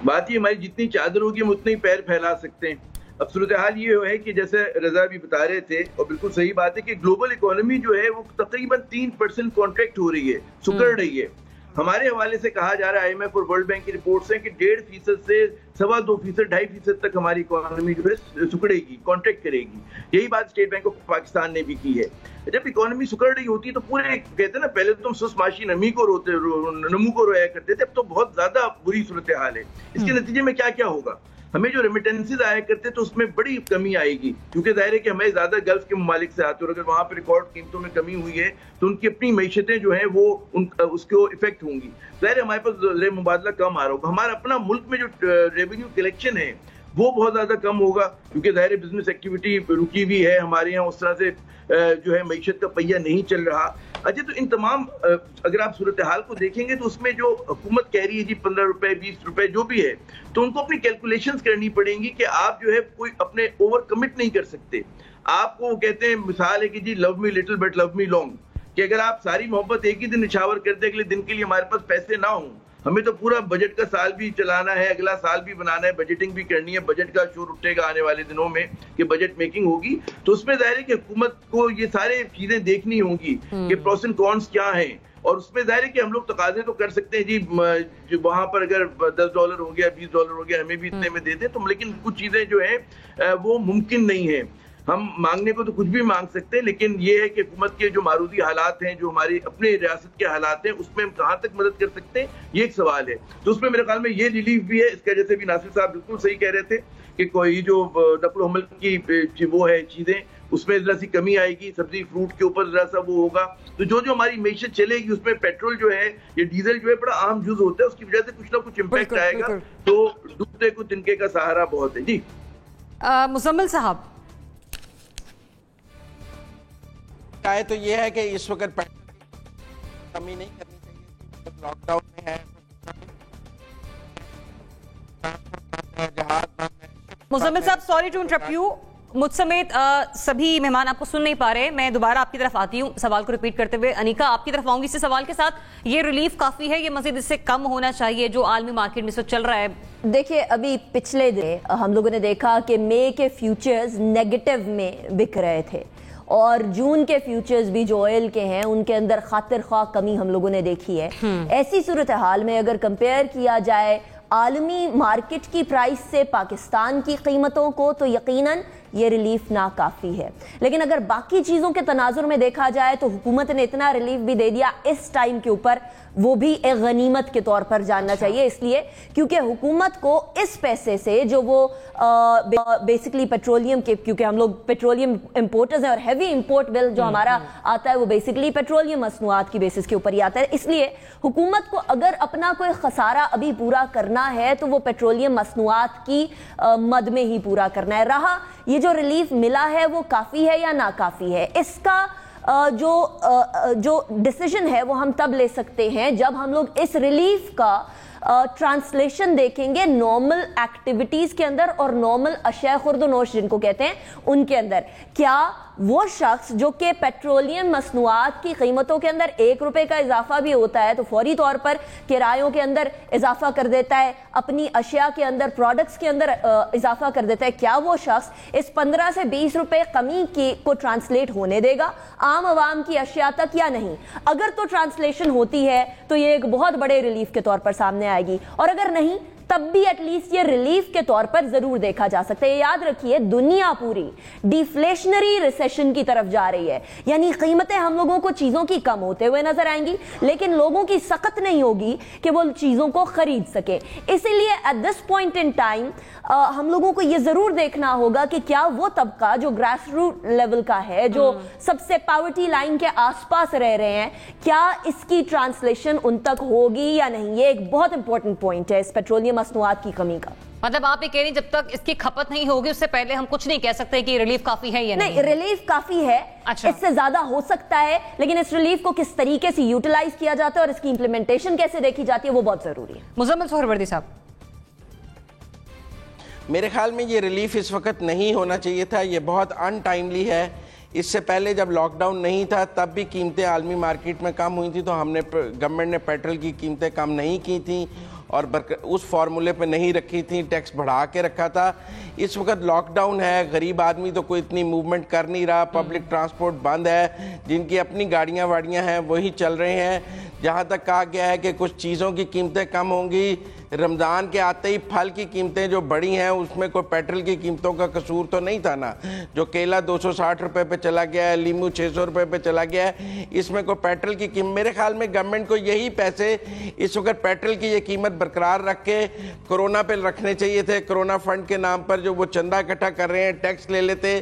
बात ये, हमारी जितनी चादर होगी हम उतने ही पैर फैला सकते हैं। अब सूरत हाल ये है कि जैसे रजा भी बता रहे थे और बिल्कुल सही बात है कि ग्लोबल इकोनॉमी जो है वो तकरीबन 3% कॉन्ट्रैक्ट हो रही है, सुकड़ रही है। हमारे हवाले से कहा जा रहा है, IMF और वर्ल्ड बैंक की रिपोर्ट्स हैं कि 1.5% से 2.25%, 2.5% तक हमारी इकोनॉमी जो है सुकड़ेगी, कॉन्ट्रैक्ट करेगी। यही बात स्टेट बैंक ऑफ पाकिस्तान ने भी की है। जब इकोनॉमी सुकड़ रही होती है तो पूरे कहते हैं ना, पहले तो हम सुसमाशी नमू को रोया करते थे, अब तो बहुत ज्यादा बुरी सूरत हाल है। इसके नतीजे में क्या क्या होगा? हमें जो रेमिटेंसेज आया करते तो उसमें बड़ी कमी आएगी, क्योंकि जाहिर है कि हमें ज्यादा गल्फ के ममालिक से आते हैं और अगर वहां पर रिकॉर्ड कीमतों में कमी हुई है तो उनकी अपनी मैशतें जो हैं वो उसको इफेक्ट होंगी। जाहिर है हमारे पास मुबादला कम आ रहा होगा। हमारा अपना मुल्क में जो रेवेन्यू कलेक्शन है वो बहुत ज्यादा कम होगा, क्योंकि ज़ाहिर बिजनेस एक्टिविटी रुकी हुई है हमारे यहाँ, उस तरह से जो है मईशत का पहिया नहीं चल रहा। अच्छा, तो इन तमाम अगर आप सूरत हाल को देखेंगे तो उसमें जो हुकूमत कह रही है जी 15 रुपए 20 रुपए जो भी है, तो उनको अपनी कैलकुलेशंस करनी पड़ेंगी कि आप जो है कोई अपने ओवर कमिट नहीं कर सकते। आपको कहते हैं, मिसाल है कि जी love me little but love me long, कि अगर आप सारी मोहब्बत एक ही दिन निछावर कर दे, अगले दिन के लिए हमारे पास पैसे ना हो, हमें तो पूरा बजट का साल भी चलाना है, अगला साल भी बनाना है, बजटिंग भी करनी है, बजट का शोर उठेगा आने वाले दिनों में कि बजट मेकिंग होगी, तो उसमें जाहिर है कि हुकूमत को ये सारे चीजें देखनी होंगी कि प्रोस एंड कॉन्स क्या हैं, और उसमें जाहिर है कि हम लोग तकाजे तो कर सकते हैं जी वहां पर अगर $10 हो गया, $20 हो गया, हमें भी इतने में दे दें, तो लेकिन कुछ चीजें जो है वो मुमकिन नहीं है। हम मांगने को तो कुछ भी मांग सकते हैं, लेकिन ये है कि हुकूमत के जो मारूदी हालात हैं, जो हमारी अपने रियासत के हालात हैं, उसमें हम कहाँ तक मदद कर सकते हैं, ये एक सवाल है। तो उसमें मेरे ख्याल में ये रिलीफ भी है। इसका जैसे भी नासिर साहब बिल्कुल सही कह रहे थे कि कोई जो नकल हमल की वो है चीजें, उसमें जरा सी कमी आएगी, सब्जी फ्रूट के ऊपर जरा सा वो होगा, तो जो हमारी मैशत चलेगी उसमें पेट्रोल जो है या डीजल जो है बड़ा आम जुज होता है, उसकी वजह से कुछ ना कुछ इम्पैक्ट आएगा। तो दूसरे को तिनके का सहारा बहुत है। जी मुजम्मिल साहब, तो ये है कि इस वक्त कमी नहीं करनी चाहिए, लॉकडाउन में है, मुजम्मिल साहब सॉरी टू इंटरप्ट यू, मुझ समेत सभी मेहमान आपको सुन नहीं पा रहे। मैं दोबारा आपकी तरफ आती हूँ सवाल को रिपीट करते हुए। अनिका, आपकी तरफ आऊंगी इसी सवाल के साथ। ये रिलीफ काफी है, ये मजीद इससे कम होना चाहिए जो आलमी मार्केट में चल रहा है? देखिए, अभी पिछले दिन हम लोगों ने देखा कि मई के फ्यूचर्स नेगेटिव में बिक रहे थे, और जून के फ्यूचर्स भी जो ऑयल के हैं उनके अंदर खातिर ख्वाह कमी हम लोगों ने देखी है। ऐसी सूरत हाल में अगर कंपेयर किया जाए आलमी मार्केट की प्राइस से पाकिस्तान की कीमतों को, तो यकीनन ये रिलीफ नाकाफी है। लेकिन अगर बाकी चीज़ों के तनाजुर में देखा जाए तो हुकूमत ने इतना रिलीफ भी दे दिया इस टाइम के ऊपर, वो भी एक गनीमत के तौर पर जानना चाहिए, इसलिए क्योंकि हुकूमत को इस पैसे से जो वो बेसिकली पेट्रोलियम के, क्योंकि हम लोग पेट्रोलियम इंपोर्टर्स हैं और हैवी इंपोर्ट बिल जो हमारा आता है वो बेसिकली पेट्रोलियम मसनूआत की बेसिस के ऊपर ही आता है, इसलिए हुकूमत को अगर अपना कोई खसारा अभी पूरा करना है तो वो पेट्रोलियम मसनूआत की मद में ही पूरा करना है। रहा ये जो रिलीफ मिला है वो काफ़ी है या नाकाफ़ी है, इसका जो डिसीजन है वो हम तब ले सकते हैं जब हम लोग इस रिलीफ का ट्रांसलेशन देखेंगे नॉर्मल एक्टिविटीज के अंदर और नॉर्मल अशय खुर्दनोश जिनको कहते हैं उनके अंदर। क्या वो शख्स जो कि पेट्रोलियम मसनूआत की कीमतों के अंदर ₹1 का इजाफा भी होता है तो फौरी तौर पर किरायों के अंदर इजाफा कर देता है, अपनी अशिया के अंदर, प्रोडक्ट्स के अंदर इजाफा कर देता है, क्या वो शख्स इस 15 से 20 रुपए कमी को ट्रांसलेट होने देगा आम आवाम की अशिया तक या नहीं? अगर तो ट्रांसलेशन होती है तो ये एक बहुत बड़े रिलीफ के तौर पर सामने आएगी, और अगर नहीं तब भी एटलीस्ट ये रिलीफ के तौर पर जरूर देखा जा सकता है। याद रखिए, दुनिया पूरी डिफ्लेशनरी रिसेशन की तरफ जा रही है, यानी कीमतें हम लोगों को चीजों की कम होते हुए नजर आएंगी लेकिन लोगों की सख्त नहीं होगी कि वो चीजों को खरीद सके। इसीलिए at this point in time हम लोगों को ये जरूर देखना होगा कि क्या वो तबका जो ग्रास रूट लेवल का है, जो सबसे पॉवर्टी लाइन के आसपास रह रहे हैं, क्या इसकी ट्रांसलेशन उन तक होगी या नहीं? ये एक बहुत इंपॉर्टेंट पॉइंट है इस पेट्रोलियम मसनूआत की कमी का। मतलब आप ये कह रही हैं जब तक इसकी खपत नहीं होगी उससे पहले हम कुछ नहीं कह सकते कि रिलीफ काफी है या नहीं? रिलीफ काफी है। अच्छा। इससे ज्यादा हो सकता है, लेकिन इस रिलीफ को किस तरीके से यूटिलाइज किया जाता है और इसकी इंप्लीमेंटेशन कैसे देखी जाती है वो बहुत जरूरी है। मुजम्मिल सोहरवर्दी साहब, मेरे ख्याल में ये रिलीफ इस वक्त नहीं होना चाहिए था, ये बहुत अनटाइमली है। इससे पहले जब लॉकडाउन नहीं था तब भी कीमतें आलमी मार्केट में कम हुई थी, तो हमने गवर्नमेंट ने पेट्रोल की कीमतें कम नहीं की थी और उस फार्मूले पे नहीं रखी थी, टैक्स बढ़ा के रखा था। इस वक्त लॉकडाउन है, गरीब आदमी तो कोई इतनी मूवमेंट कर नहीं रहा, पब्लिक ट्रांसपोर्ट बंद है, जिनकी अपनी गाड़ियां वाड़ियां हैं वही चल रहे हैं। जहां तक कहा गया है कि कुछ चीज़ों की कीमतें कम होंगी, रमज़ान के आते ही फल की कीमतें जो बढ़ी हैं उसमें कोई पेट्रोल की कीमतों का कसूर तो नहीं था ना। जो केला 260 रुपये पे चला गया है, लीमू 600 रुपये पे चला गया है, इसमें कोई पेट्रोल की कीमत, मेरे ख्याल में गवर्नमेंट को यही पैसे इस वक्त पेट्रोल की ये कीमत बरकरार रख के कोरोना पे रखने चाहिए थे। कोरोना फंड के नाम पर जो वो चंदा इकट्ठा कर रहे हैं, टैक्स ले लेते,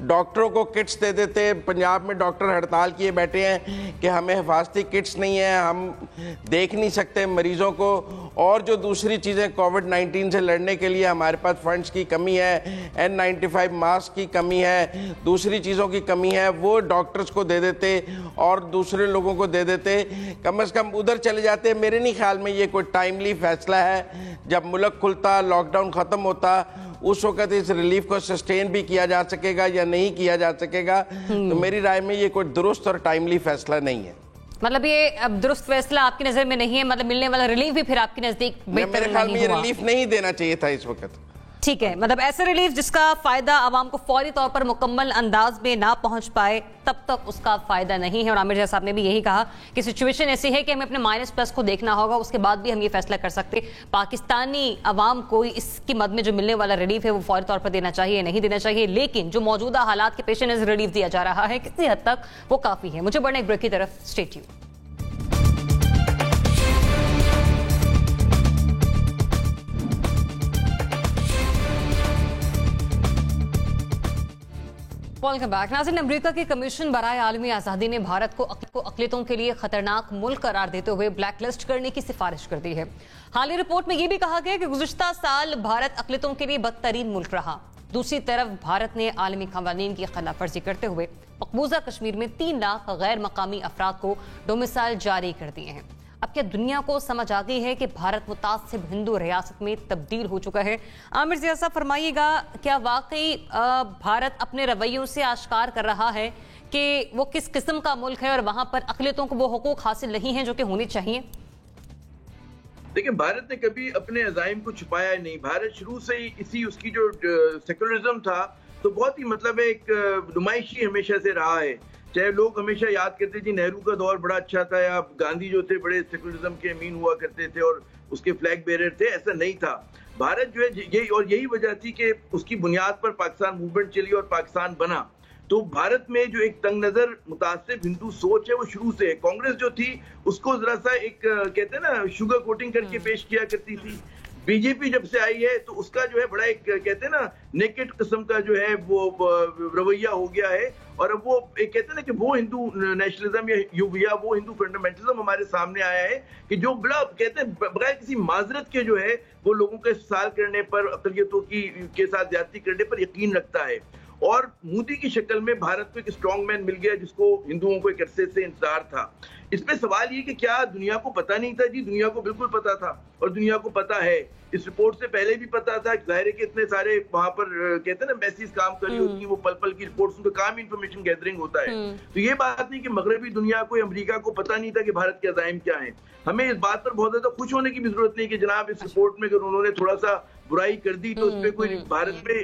डॉक्टरों को किट्स दे देते। पंजाब में डॉक्टर हड़ताल किए बैठे हैं कि हमें हिफाजती किट्स नहीं है, हम देख नहीं सकते मरीजों को, और जो दूसरी चीज़ें कोविड-19 से लड़ने के लिए हमारे पास फंड्स की कमी है, N95 मास्क की कमी है, दूसरी चीज़ों की कमी है, वो डॉक्टर्स को दे देते और दूसरे लोगों को दे देते, कम से कम उधर चले जाते। मेरे नहीं ख्याल में ये कोई टाइमली फैसला है। जब मुल्क खुलता, लॉकडाउन ख़त्म होता, उस वक्त इस रिलीफ को सस्टेन भी किया जा सकेगा या नहीं किया जा सकेगा। तो मेरी राय में ये कोई दुरुस्त और टाइमली फैसला नहीं है। मतलब ये अब दुरुस्त फैसला आपकी नजर में नहीं है, मतलब मिलने वाला रिलीफ भी फिर आपकी नजदीक मेरे ख्याल में ये रिलीफ नहीं देना चाहिए था इस वक्त। ठीक है, मतलब ऐसे रिलीफ जिसका फायदा आवाम को फौरी तौर पर मुकम्मल अंदाज में ना पहुंच पाए तब तक उसका फायदा नहीं है। और आमिर साहब ने भी यही कहा कि सिचुएशन ऐसी है कि हमें अपने माइनस प्लस को देखना होगा, उसके बाद भी हम ये फैसला कर सकते। पाकिस्तानी अवाम को इसकी मद में जो मिलने वाला रिलीफ है वो फौरी तौर पर देना चाहिए, नहीं देना चाहिए, लेकिन जो मौजूदा हालात के पेश नजर रिलीफ दिया जा रहा है किसी हद तक वो काफी है। मुझे बढ़ने एक ब्रेक की तरफ, स्टे ट्यून्ड। Welcome back. नाज़रीन, अमेरिका के कमीशन बराए आलमी आज़ादी ने भारत को अक़लियतों के लिए खतरनाक मुल्क करार देते हुए ब्लैक लिस्ट करने की सिफारिश कर दी है। हालिया रिपोर्ट में यह भी कहा गया कि गुज़िश्ता साल भारत अक़लियतों के लिए बदतरीन मुल्क रहा। दूसरी तरफ भारत ने आलमी क़वानीन की खिलाफ वर्जी करते हुए मकबूजा कश्मीर में 3 लाख गैर मकामी अफराद को डोमिसाइल जारी कर दिए हैं। अब क्या दुनिया को समझ आ गई है कि भारत मुतासिब हिंदू रियासत में तब्दील हो चुका है? आमिर ज़िया साहब फरमाइएगा, क्या वाकई भारत अपने रवैयों से आश्कार कर रहा है कि वो किस किस्म का मुल्क है और वहां पर अक़लियतों को वो हुकूक हासिल नहीं है जो कि होने चाहिए? देखिए, भारत ने कभी अपने अज़ाइम को छुपाया नहीं। भारत शुरू से ही इसी उसकी जो सेकुलरिज्म था तो बहुत ही मतलब एक नुमाइशी हमेशा से रहा है। चाहे लोग हमेशा याद करते जी नेहरू का दौर बड़ा अच्छा था या गांधी जो थे बड़े सेकुलरिज्म के अमीन हुआ करते थे और उसके फ्लैग बेरर थे, ऐसा नहीं था। भारत जो है यही वजह थी कि उसकी बुनियाद पर पाकिस्तान मूवमेंट चली और पाकिस्तान बना। तो भारत में जो एक तंग नजर मुतासिब हिंदू सोच है वो शुरू से है। कांग्रेस जो थी उसको जरा सा एक कहते हैं ना शुगर कोटिंग करके पेश किया करती थी। बीजेपी जब से आई है तो उसका जो है बड़ा एक कहते हैं ना नेकेड किस्म का जो है वो रवैया हो गया है। और अब वो एक कहते हैं ना कि वो हिंदू नेशनलिज्म या वो हिंदू फंडामेंटलिज्म हमारे सामने आया है कि जो बड़ा कहते हैं बगैर किसी माजरत के जो है वो लोगों के इस्तेमाल करने पर, अक़लियतों के साथ ज्यादती करने पर यकीन रखता है। और मोदी की शक्ल में भारत को एक स्ट्रॉन्ग मैन मिल गया जिसको हिंदुओं को एक अरसे से इंतजार था। इसमें सवाल ये कि क्या दुनिया को पता नहीं था? जी दुनिया को बिल्कुल पता था और दुनिया को पता है। इस रिपोर्ट से पहले भी पता था। जाहिर है कि इतने सारे वहां पर कहते हैं ना मैसेज काम कर रही होती है, वो पल पल की रिपोर्ट्स, उनका काम इंफॉर्मेशन गैदरिंग होता है। तो ये बात नहीं कि मगरबी दुनिया को, अमेरिका को पता नहीं था कि भारत के अज़ाइम क्या है। हमें इस बात पर बहुत ज्यादा खुश होने की भी जरूरत नहीं कि जनाब इस रिपोर्ट में अगर उन्होंने थोड़ा सा बुराई कर दी तो उस पर कोई भारत में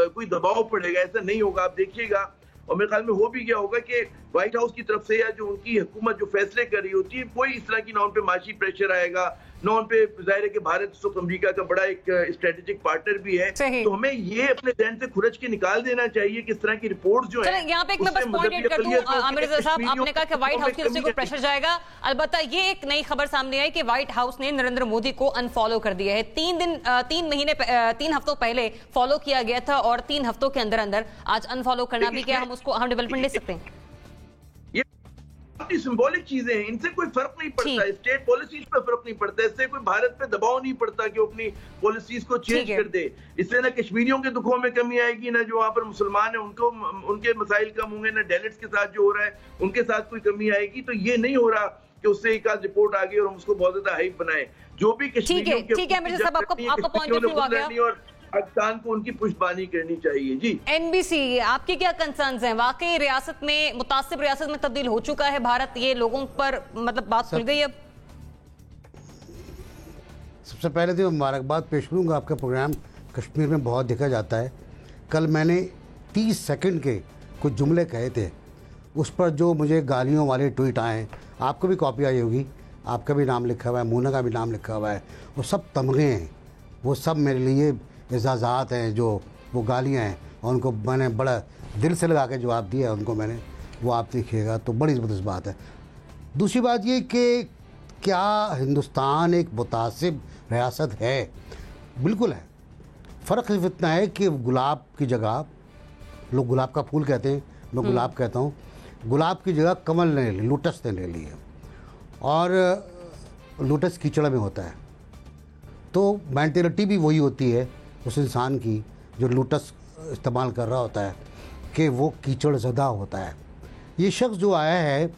कोई दबाव पड़ेगा, ऐसा नहीं होगा। आप देखिएगा, और मेरे ख्याल में हो भी गया होगा कि व्हाइट हाउस की तरफ से या जो उनकी हुकूमत जो फैसले कर रही होती है, कोई इस तरह की ना उन पे माशी प्रेशर आएगा, ना उन पे जाहिर है कि भारत इस वक्त अमेरिका का बड़ा एक स्ट्रेटेजिक पार्टनर भी है। तो हमें ये अपने ध्यान से खुरच के निकाल देना चाहिए कि इस तरह की रिपोर्ट जो है। यहाँ पे एक मैं बस पॉइंट ऐड कर दूं, आमिर साहब आपने कहा कि व्हाइट हाउस की तरफ से कोई प्रेशर जाएगा। अलबत्ता ये एक नई खबर सामने आई कि व्हाइट हाउस ने नरेंद्र मोदी को अनफॉलो कर दिया है। 3 हफ्तों पहले फॉलो किया गया था और 3 हफ्तों के अंदर अंदर आज अनफॉलो करना भी क्या हम डेवलपमेंट ले सकते हैं? सिंबॉलिक चीजें हैं, इनसे कोई फर्क नहीं पड़ता। स्टेट पॉलिसीज पे फर्क नहीं पड़ता। इससे कोई भारत पे दबाव नहीं पड़ता कि वो अपनी पॉलिसीज को चेंज कर दे। इससे ना कश्मीरियों के दुखों में कमी आएगी, ना जो वहां पर मुसलमान है उनको उनके मसाइल कम होंगे, ना डेलिट्स के साथ जो हो रहा है उनके साथ कोई कमी आएगी। तो ये नहीं हो रहा कि उससे एक आध रिपोर्ट आ गई और हम उसको बहुत ज्यादा हाइप बनाए। जो भी कश्मीरियों और पाकिस्तान को उनकी पुष्टबानी करनी चाहिए। जी एनबीसी, आपके क्या कंसर्न्स हैं? वाकई रियासत में, मुतासिब रियासत में तब्दील हो चुका है भारत? ये लोगों पर मतलब बात खुल गई अब? सबसे पहले तो मुबारकबाद पेश करूँगा, आपका प्रोग्राम कश्मीर में बहुत देखा जाता है। कल मैंने 30 सेकंड के कुछ जुमले कहे थे, उस पर जो मुझे गालियों वाले ट्वीट आए, आपको भी कॉपी आई होगी, आपका भी नाम लिखा हुआ है, मूना का भी नाम लिखा हुआ है, वो सब तमगे हैं, वो सब मेरे लिए एजाज़ात हैं, जो वो गालियाँ हैं, और उनको मैंने बड़ा दिल से लगा के जवाब दिया है उनको मैंने, वो आप देखिएगा तो बड़ी ज़बरदस्त बात है। दूसरी बात ये कि क्या हिंदुस्तान एक मुतासिब रियासत है? बिल्कुल है। फ़र्क सिर्फ इतना है कि गुलाब की जगह, लोग गुलाब का फूल कहते हैं, मैं गुलाब कहता हूँ, गुलाब की जगह कमल ने ले ली, लोटस ने ले ली है। और लोटस कीचड़ में होता है, तो मेंटेलिटी भी वही होती है उस इंसान की जो लोटस इस्तेमाल कर रहा होता है कि वो कीचड़ ज़दा होता है। ये शख्स जो आया है,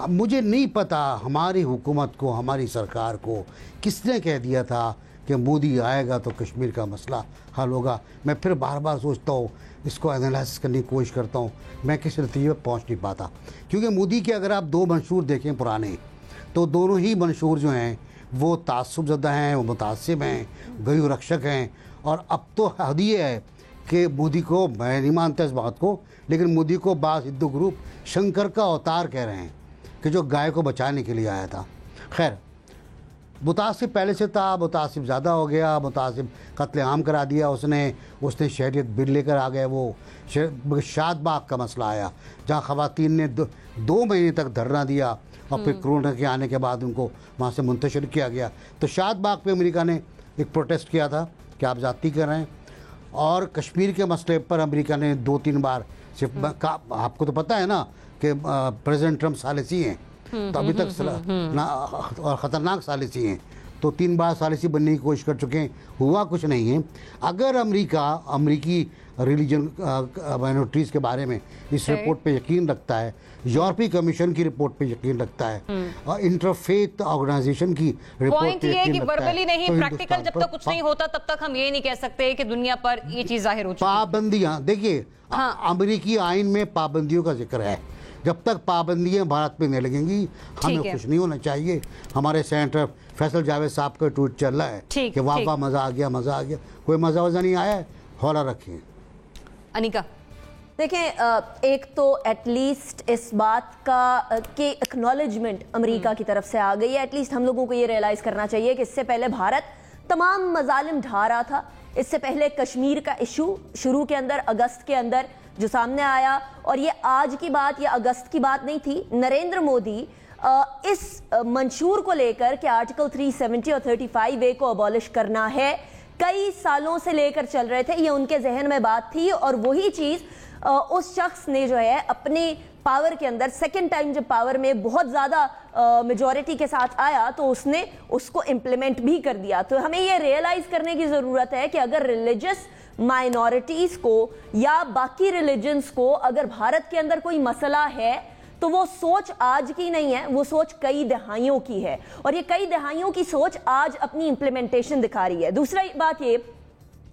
मुझे नहीं पता हमारी हुकूमत को, हमारी सरकार को किसने कह दिया था कि मोदी आएगा तो कश्मीर का मसला हल होगा। मैं फिर बार बार सोचता हूँ, इसको एनालिसिस करने की कोशिश करता हूँ, मैं किसी नतीजे पर पहुँच नहीं पाता। क्योंकि मोदी के अगर आप दो मंशूर देखें पुराने, तो दोनों ही मंशूर जो हैं वो तासुब ज़दा हैं, वो मुतासिब हैं, गयू रक्षक हैं। और अब तो हद ये है कि मोदी को, मैं नहीं मानता इस बात को, लेकिन मोदी को बाज़ हिंदू ग्रुप शंकर का अवतार कह रहे हैं कि जो गाय को बचाने के लिए आया था। खैर, मुतासिब पहले से था, मुतासिब ज़्यादा हो गया, मुतासिब कत्लेआम करा दिया उसने शहरियत बिल लेकर आ गए। वो शादबाग का मसला आया जहाँ ख़वातीन ने 2 महीने तक धरना दिया और फिर कोरोना के आने के बाद उनको वहाँ से मुंतशिर किया गया। तो शादबाग पे अमेरिका ने एक प्रोटेस्ट किया था कि आप ज़्यादती कर रहे हैं। और कश्मीर के मसले पर अमेरिका ने 2-3 बार सिर्फ आपको तो पता है ना कि प्रेसिडेंट ट्रंप सालिसी हैं, तो अभी तक और ख़तरनाक सालिसी हैं, तो 3 बार सालिसी बनने की कोशिश कर चुके हैं, हुआ कुछ नहीं है। अगर अमरीकी रिलीजन माइनॉरिटीज़ के बारे में इस रिपोर्ट पे यकीन रखता है, यूरोपीय कमीशन की रिपोर्ट पे यकीन रखता है, और इंटरफेथ ऑर्गेनाइजेशन की रिपोर्ट पे यकीन रखता है, वर्बली नहीं, तो प्रैक्टिकल जब तक कुछ नहीं होता तब तक हम ये नहीं कह सकते कि दुनिया पर ये चीज जाहिर हो चुकी है। पाबंदियां देखिए, अमरीकी आइन में पाबंदियों का जिक्र है। जब तक पाबंदियां भारत पे नहीं लगेंगी हमें खुश नहीं होना चाहिए। हमारे सेनेटर फैसल जावेद साहब का ट्वीट चल रहा है कि वाह वाह मजा आ गया, मजा आ गया। कोई मजा वजा नहीं आया है, हौला रखें। अनिका, देखें, एक तो एटलीस्ट इस बात का कि एक्नॉलेजमेंट अमेरिका की तरफ से आ गई है। एटलीस्ट हम लोगों को ये रियलाइज करना चाहिए कि इससे पहले भारत तमाम मजालिम ढा रहा था। इससे पहले कश्मीर का इशू शुरू के अंदर, अगस्त के अंदर जो सामने आया, और ये आज की बात या अगस्त की बात नहीं थी। नरेंद्र मोदी इस मंशूर को लेकर कि आर्टिकल 370 और 35A को अबॉलिश करना है, कई सालों से लेकर चल रहे थे। ये उनके जहन में बात थी, और वही चीज उस शख्स ने जो है अपने पावर के अंदर सेकंड टाइम जब पावर में बहुत ज्यादा मेजॉरिटी के साथ आया तो उसने उसको इंप्लीमेंट भी कर दिया। तो हमें ये रियलाइज करने की जरूरत है कि अगर रिलीजियस माइनॉरिटीज को या बाकी रिलीजन्स को अगर भारत के अंदर कोई मसला है तो वो सोच आज की नहीं है, वो सोच कई दहाइयों की है, और ये कई दहाइयों की सोच आज अपनी इंप्लीमेंटेशन दिखा रही है। दूसरा बात ये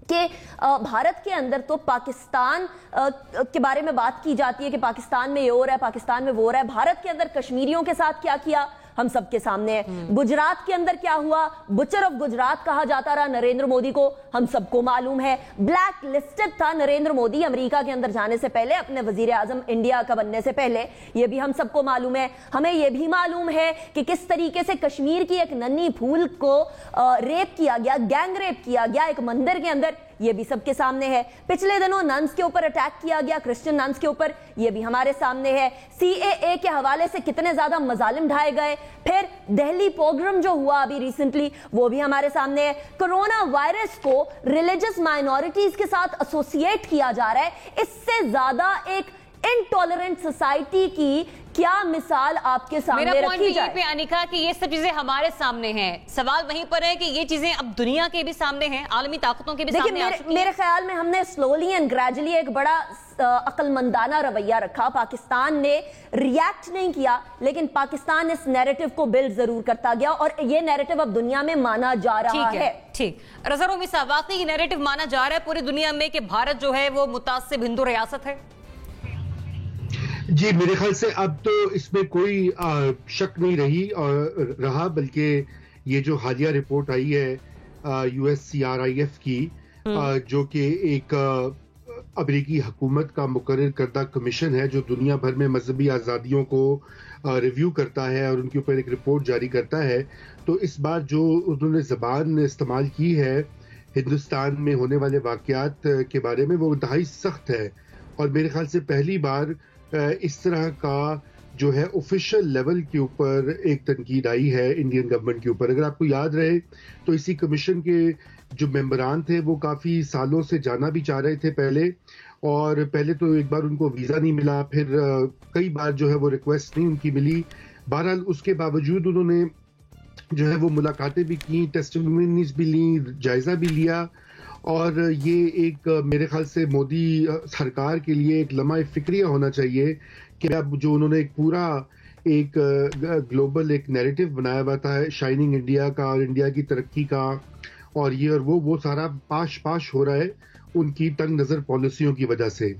कि भारत के अंदर तो पाकिस्तान के बारे में बात की जाती है कि पाकिस्तान में ये हो रहा है, पाकिस्तान में वो हो रहा है। भारत के अंदर कश्मीरियों के साथ क्या किया हम सबके सामने है। गुजरात के अंदर क्या हुआ, बुचर ऑफ गुजरात कहा जाता रहा नरेंद्र मोदी को, हम सबको मालूम है। ब्लैक लिस्टेड था नरेंद्र मोदी अमेरिका के अंदर जाने से पहले, अपने वजीर आजम इंडिया का बनने से पहले, ये भी हम सबको मालूम है। हमें यह भी मालूम है कि किस तरीके से कश्मीर की एक नन्ही फूल को रेप किया गया, गैंग रेप किया गया एक मंदिर के अंदर, ये भी सबके सामने है। पिछले दिनों नन्स के ऊपर अटैक किया गया, क्रिश्चियन नन्स के ऊपर, ये भी हमारे सामने है। CAA के हवाले से कितने ज्यादा मजालिम ढाए गए। फिर दिल्ली पोग्राम जो हुआ अभी रिसेंटली, वो भी हमारे सामने है। कोरोना वायरस को रिलीजियस माइनॉरिटीज के साथ एसोसिएट किया जा रहा है। इससे ज्यादा एक इनटॉलरेंट सोसाइटी की क्या मिसाल आपके सामने रखी जाए? पे अनिका कि ये सब चीजें हमारे सामने हैं, सवाल वहीं पर है कि ये चीजें अब दुनिया के भी सामने हैं, आलमी ताकतों के भी सामने आ चुकी हैं। मेरे ख्याल में हमने स्लोली एंड ग्रेजुअली एक बड़ा अक्लमंदाना रवैया रखा। पाकिस्तान ने रिएक्ट नहीं किया, लेकिन पाकिस्तान इस नैरेटिव को बिल्ड जरूर करता गया, और ये नैरेटिव अब दुनिया में माना जा रहा है। ठीक, रज़ा रूमी साहब, वाकई ये नैरेटिव माना जा रहा है पूरी दुनिया में कि भारत जो है वो मुतासिब हिंदू रियासत है? जी, मेरे ख्याल से अब तो इसमें कोई शक नहीं रहा, बल्कि ये जो हालिया रिपोर्ट आई है USCRIF की, जो कि एक अमेरिकी हुकूमत का मुकर्रर करदा कमीशन है जो दुनिया भर में मजहबी आज़ादियों को रिव्यू करता है और उनके ऊपर एक रिपोर्ट जारी करता है, तो इस बार जो उन्होंने ज़बान इस्तेमाल की है हिंदुस्तान में होने वाले वाक़यात के बारे में, वो इंतहाई सख्त है। और मेरे ख्याल से पहली बार इस तरह का जो है ऑफिशियल लेवल के ऊपर एक तनकीद आई है इंडियन गवर्नमेंट के ऊपर। अगर आपको याद रहे तो इसी कमीशन के जो मेंबरान थे वो काफ़ी सालों से जाना भी चाह रहे थे पहले, और पहले तो एक बार उनको वीज़ा नहीं मिला, फिर कई बार जो है वो रिक्वेस्ट नहीं उनकी मिली। बहरहाल उसके बावजूद उन्होंने जो है वो मुलाकातें भी की, टेस्टिमोनीज भी ली, जायजा भी लिया। और ये एक मेरे ख्याल से मोदी सरकार के लिए एक लम्हा फिक्रिया होना चाहिए कि अब जो उन्होंने एक पूरा एक ग्लोबल एक नैरेटिव बनाया हुआ था शाइनिंग इंडिया का और इंडिया की तरक्की का, और ये और वो सारा पाश हो रहा है उनकी तंग नज़र पॉलिसियों की वजह से।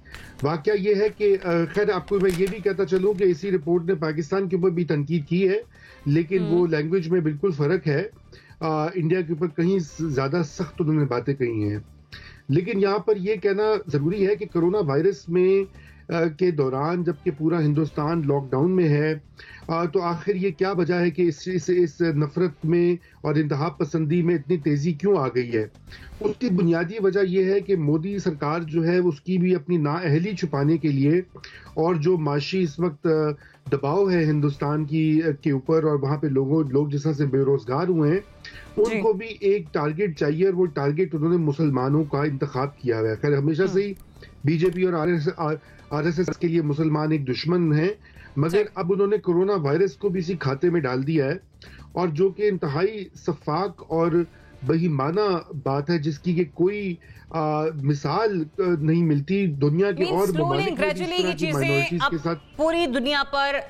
वाकया ये है कि खैर आपको मैं ये भी कहता चलूँ कि इसी रिपोर्ट ने पाकिस्तान के ऊपर भी तनकीद की है, लेकिन वो लैंग्वेज में बिल्कुल फ़र्क है। इंडिया के ऊपर कहीं ज़्यादा सख्त उन्होंने बातें कही हैं। लेकिन यहाँ पर ये कहना ज़रूरी है कि कोरोना वायरस में के दौरान जबकि पूरा हिंदुस्तान लॉकडाउन में है, तो आखिर ये क्या वजह है कि इस नफरत में और इंतहा पसंदी में इतनी तेज़ी क्यों आ गई है? उसकी बुनियादी वजह यह है कि मोदी सरकार जो है उसकी भी अपनी नाअहली छुपाने के लिए और जो माशी इस वक्त दबाव है हिंदुस्तान के ऊपर और वहाँ पे लोग जिस तरह से बेरोजगार हुए हैं, उनको भी एक टारगेट चाहिए और वो टारगेट उन्होंने मुसलमानों का इंतखाब किया हुआ है। खैर हमेशा से ही बीजेपी और आरएसएस के लिए मुसलमान एक दुश्मन है, मगर अब उन्होंने कोरोना वायरस को भी इसी खाते में डाल दिया है, और जो कि इंतहाई शफाक और बेईमाना बात है जिसकी कि कोई मिसाल नहीं मिलती दुनिया के और ममालिक में। ये चीजें अब पूरी दुनिया पर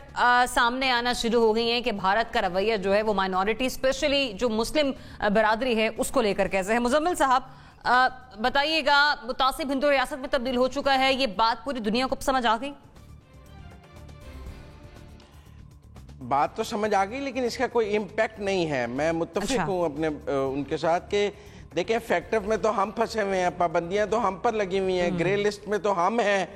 सामने आना शुरू हो गई हैं कि भारत का रवैया जो है वो माइनॉरिटी स्पेशली जो मुस्लिम बरादरी है उसको लेकर कैसे है। मुजम्मिल साहब बताइएगा, मुतासिब हिंदू रियासत में तब्दील हो चुका है, ये बात पूरी दुनिया को समझ आ गई? बात तो समझ आ गई, लेकिन इसका कोई इम्पैक्ट नहीं है। मैं मुत्तफिक हूँ अपने उनके साथ कि देखें, फैक्टर में तो हम फंसे हुए हैं, पाबंदियां तो हम पर लगी हुई हैं, ग्रे लिस्ट में तो हम हैं।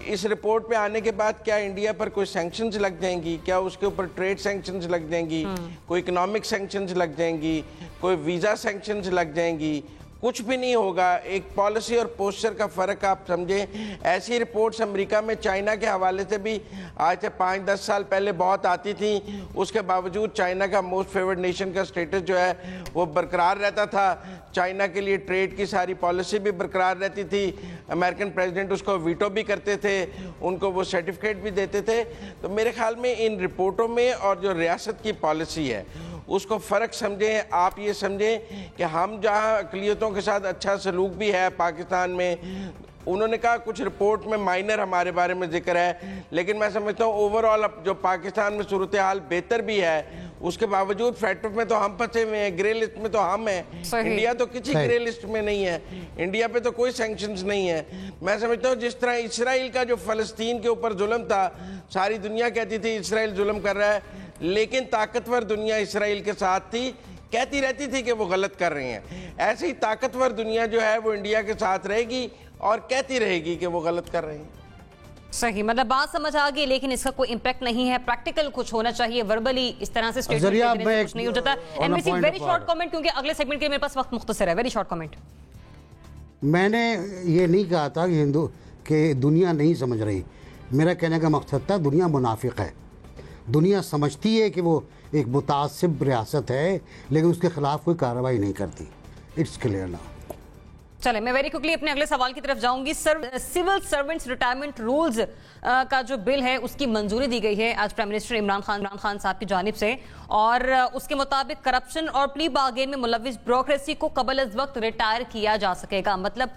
इस रिपोर्ट पे आने के बाद क्या इंडिया पर कोई सैंक्शंस लग जाएंगी? क्या उसके ऊपर ट्रेड सैंक्शंस लग जाएंगी? कोई इकोनॉमिक सैंक्शंस लग जाएंगी? कोई वीज़ा सैंक्शंस लग जाएंगी? कुछ भी नहीं होगा। एक पॉलिसी और पोस्चर का फ़र्क आप समझें। ऐसी रिपोर्ट्स अमेरिका में चाइना के हवाले से भी आज से 5-10 साल पहले बहुत आती थी, उसके बावजूद चाइना का मोस्ट फेवर्ड नेशन का स्टेटस जो है वो बरकरार रहता था। चाइना के लिए ट्रेड की सारी पॉलिसी भी बरकरार रहती थी, अमेरिकन प्रेसिडेंट उसको वीटो भी करते थे, उनको वो सर्टिफिकेट भी देते थे। तो मेरे ख्याल में इन रिपोर्टों में और जो रियासत की पॉलिसी है उसको फ़र्क समझें। आप ये समझें कि हम जहाँ अक़लियतों के साथ अच्छा सलूक भी है पाकिस्तान में, उन्होंने कहा कुछ रिपोर्ट में माइनर हमारे बारे में जिक्र है, लेकिन मैं समझता हूँ ओवरऑल जो पाकिस्तान में सूरत हाल बेहतर भी है, उसके बावजूद फैक्टर में तो हम फंसे हुए हैं, ग्रे लिस्ट में तो हम हैं। इंडिया तो किसी ग्रे लिस्ट में नहीं है, इंडिया पे तो कोई सैंक्शंस नहीं है। मैं समझता हूँ जिस तरह इसराइल का जो फ़लस्तीन के ऊपर जुल्म था, सारी दुनिया कहती थी इसराइल जुल्म कर रहा है, लेकिन ताकतवर दुनिया इसराइल के साथ थी, कहती रहती थी कि वो गलत कर रहे हैं। ऐसे ही ताकतवर दुनिया जो है वो इंडिया के साथ रहेगी और कहती रहेगी कि वो गलत कर रहे हैं। सही, मतलब बात समझ आ गई, लेकिन इसका कोई इम्पैक्ट नहीं है। प्रैक्टिकल कुछ होना चाहिए, वर्बली इस तरह से स्टेटमेंट कुछ नहीं हो जाता। एनबीसी वेरी शॉर्ट कमेंट, क्योंकि अगले सेगमेंट के लिए मेरे पास वक्त मुख्तसर है। Very short comment. मैंने ये नहीं कहा था कि हिंदू के दुनिया नहीं समझ रही। मेरा कहने का मकसद था दुनिया मुनाफिक है। दुनिया समझती है कि वो एक मुतासिब रियासत है, लेकिन उसके खिलाफ कोई कार्रवाई नहीं करती। It's clear now. चले, मैं वेरी क्विकली अपने अगले सवाल की तरफ जाऊंगी। सिविल सर्वेंट्स रिटायरमेंट रूल्स का जो बिल है उसकी मंजूरी दी गई है आज प्राइम मिनिस्टर इमरान खान साहब की जानिब से, और उसके मुताबिक करप्शन और प्ली बार्गेन में मुलविस ब्यूरोक्रेसी को कबल अज वक्त रिटायर किया जा सकेगा। मतलब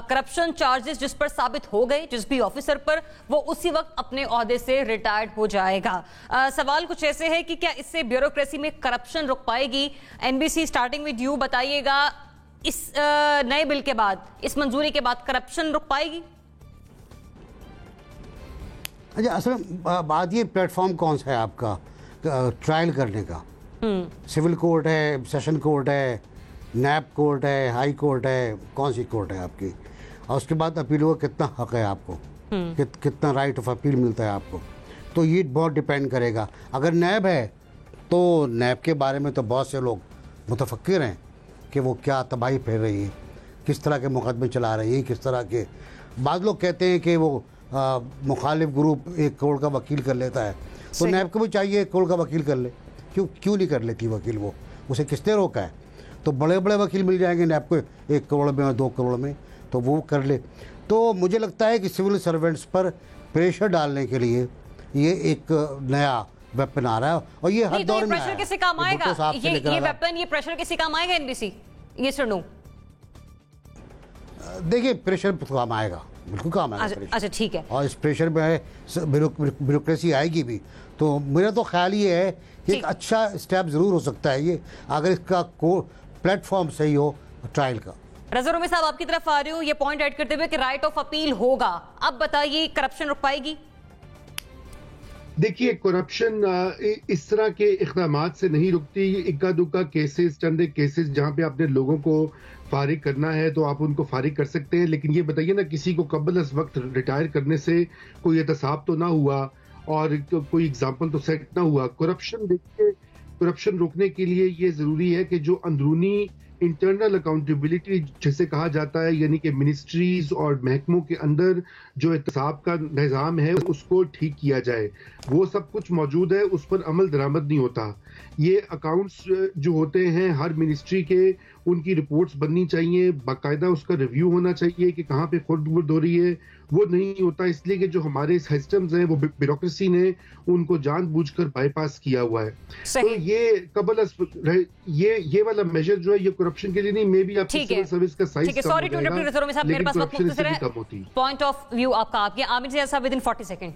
करप्शन चार्जेस जिस पर साबित हो गए जिस भी ऑफिसर पर, वो उसी वक्त अपने ओहदे से रिटायर्ड हो जाएगा। सवाल कुछ ऐसे है कि क्या इससे ब्यूरोक्रेसी में करप्शन रुक पाएगी? एनबीसी स्टार्टिंग विद यू, बताइएगा इस नए बिल के बाद, इस मंजूरी के बाद करप्शन रुक पाएगी? अच्छा, असल बात ये प्लेटफॉर्म कौन सा है आपका ट्रायल करने का? सिविल कोर्ट है, सेशन कोर्ट है, नैब कोर्ट है, हाई कोर्ट है, कौन सी कोर्ट है आपकी? और उसके बाद अपीलों का कितना हक है आपको, कितना राइट ऑफ अपील मिलता है आपको? तो ये बहुत डिपेंड करेगा। अगर नैब है तो नैब के बारे में तो बहुत से लोग मुतफक्किर हैं कि वो क्या तबाही फैल रही है, किस तरह के मुकदमे चला रही है, किस तरह के। बाद लोग कहते हैं कि वो मुखालिफ ग्रुप 1 करोड़ का वकील कर लेता है, तो नैब को भी चाहिए 1 करोड़ का वकील कर ले। क्यों नहीं कर लेती वकील? वो उसे किसने रोका है? तो बड़े बड़े वकील मिल जाएंगे नैब को 1 करोड़ में और 2 करोड़ में, तो वो कर ले। तो मुझे लगता है कि सिविल सर्वेंट्स पर प्रेशर डालने के लिए ये एक नया वेपन आ रहा है और ये हर दौर में प्रेशर किसी काम आएगा, ये वेपन, ये प्रेशर किसी काम आएगा एनबीसी? ये सुनो, देखिए प्रेशर काम आएगा, बिल्कुल काम आएगा। अच्छा ठीक है, और इस प्रेशर में ब्यूरोक्रेसी आएगी भी, तो मेरा तो ख्याल ये है कि एक अच्छा स्टेप जरूर हो सकता है ये, अगर इसका प्लेटफॉर्म सही हो ट्रायल का। रज़ा रूमी साहब आपकी तरफ आ रही हूँ ये पॉइंट ऐड करते हुए कि राइट ऑफ अपील होगा, अब बताइए करप्शन रुक पाएगी? देखिए करप्शन इस तरह के इक़दामात से नहीं रुकती। इक्का दुक्का केसेस, चंद केसेस जहां पे आपने लोगों को फारिग करना है तो आप उनको फारिग कर सकते हैं, लेकिन ये बताइए ना किसी को कबल अज़ वक्त रिटायर करने से कोई एहतसाब तो ना हुआ और कोई एग्जाम्पल तो सेट ना हुआ। करप्शन देखिए, करप्शन रोकने के लिए ये जरूरी है कि जो अंदरूनी इंटरनल अकाउंटेबिलिटी जिसे कहा जाता है, यानी कि मिनिस्ट्रीज और महकमों के अंदर जो एहतसाब का निज़ाम है उसको ठीक किया जाए, वो सब कुछ मौजूद है, उस पर अमल दरामद नहीं होता। ये अकाउंट्स जो होते हैं हर मिनिस्ट्री के, उनकी रिपोर्ट्स बननी चाहिए, बाकायदा उसका रिव्यू होना चाहिए कि कहाँ पे खुर्द-बुर्द हो रही है, वो नहीं होता, इसलिए कि जो हमारे सिस्टम्स हैं वो ब्यूरोक्रेसी ने उनको जानबूझकर बाईपास किया हुआ है। तो ये ये वाला मेजर जो है ये करप्शन के लिए नहीं, मे बी आपकी सिविल सर्विस का साइज कम हो जाएगा, लेकिन करप्शन इससे भी कम होती है। पॉइंट ऑफ व्यू आपका आमिर ज़िया साहब विद इन 40 सेकंड।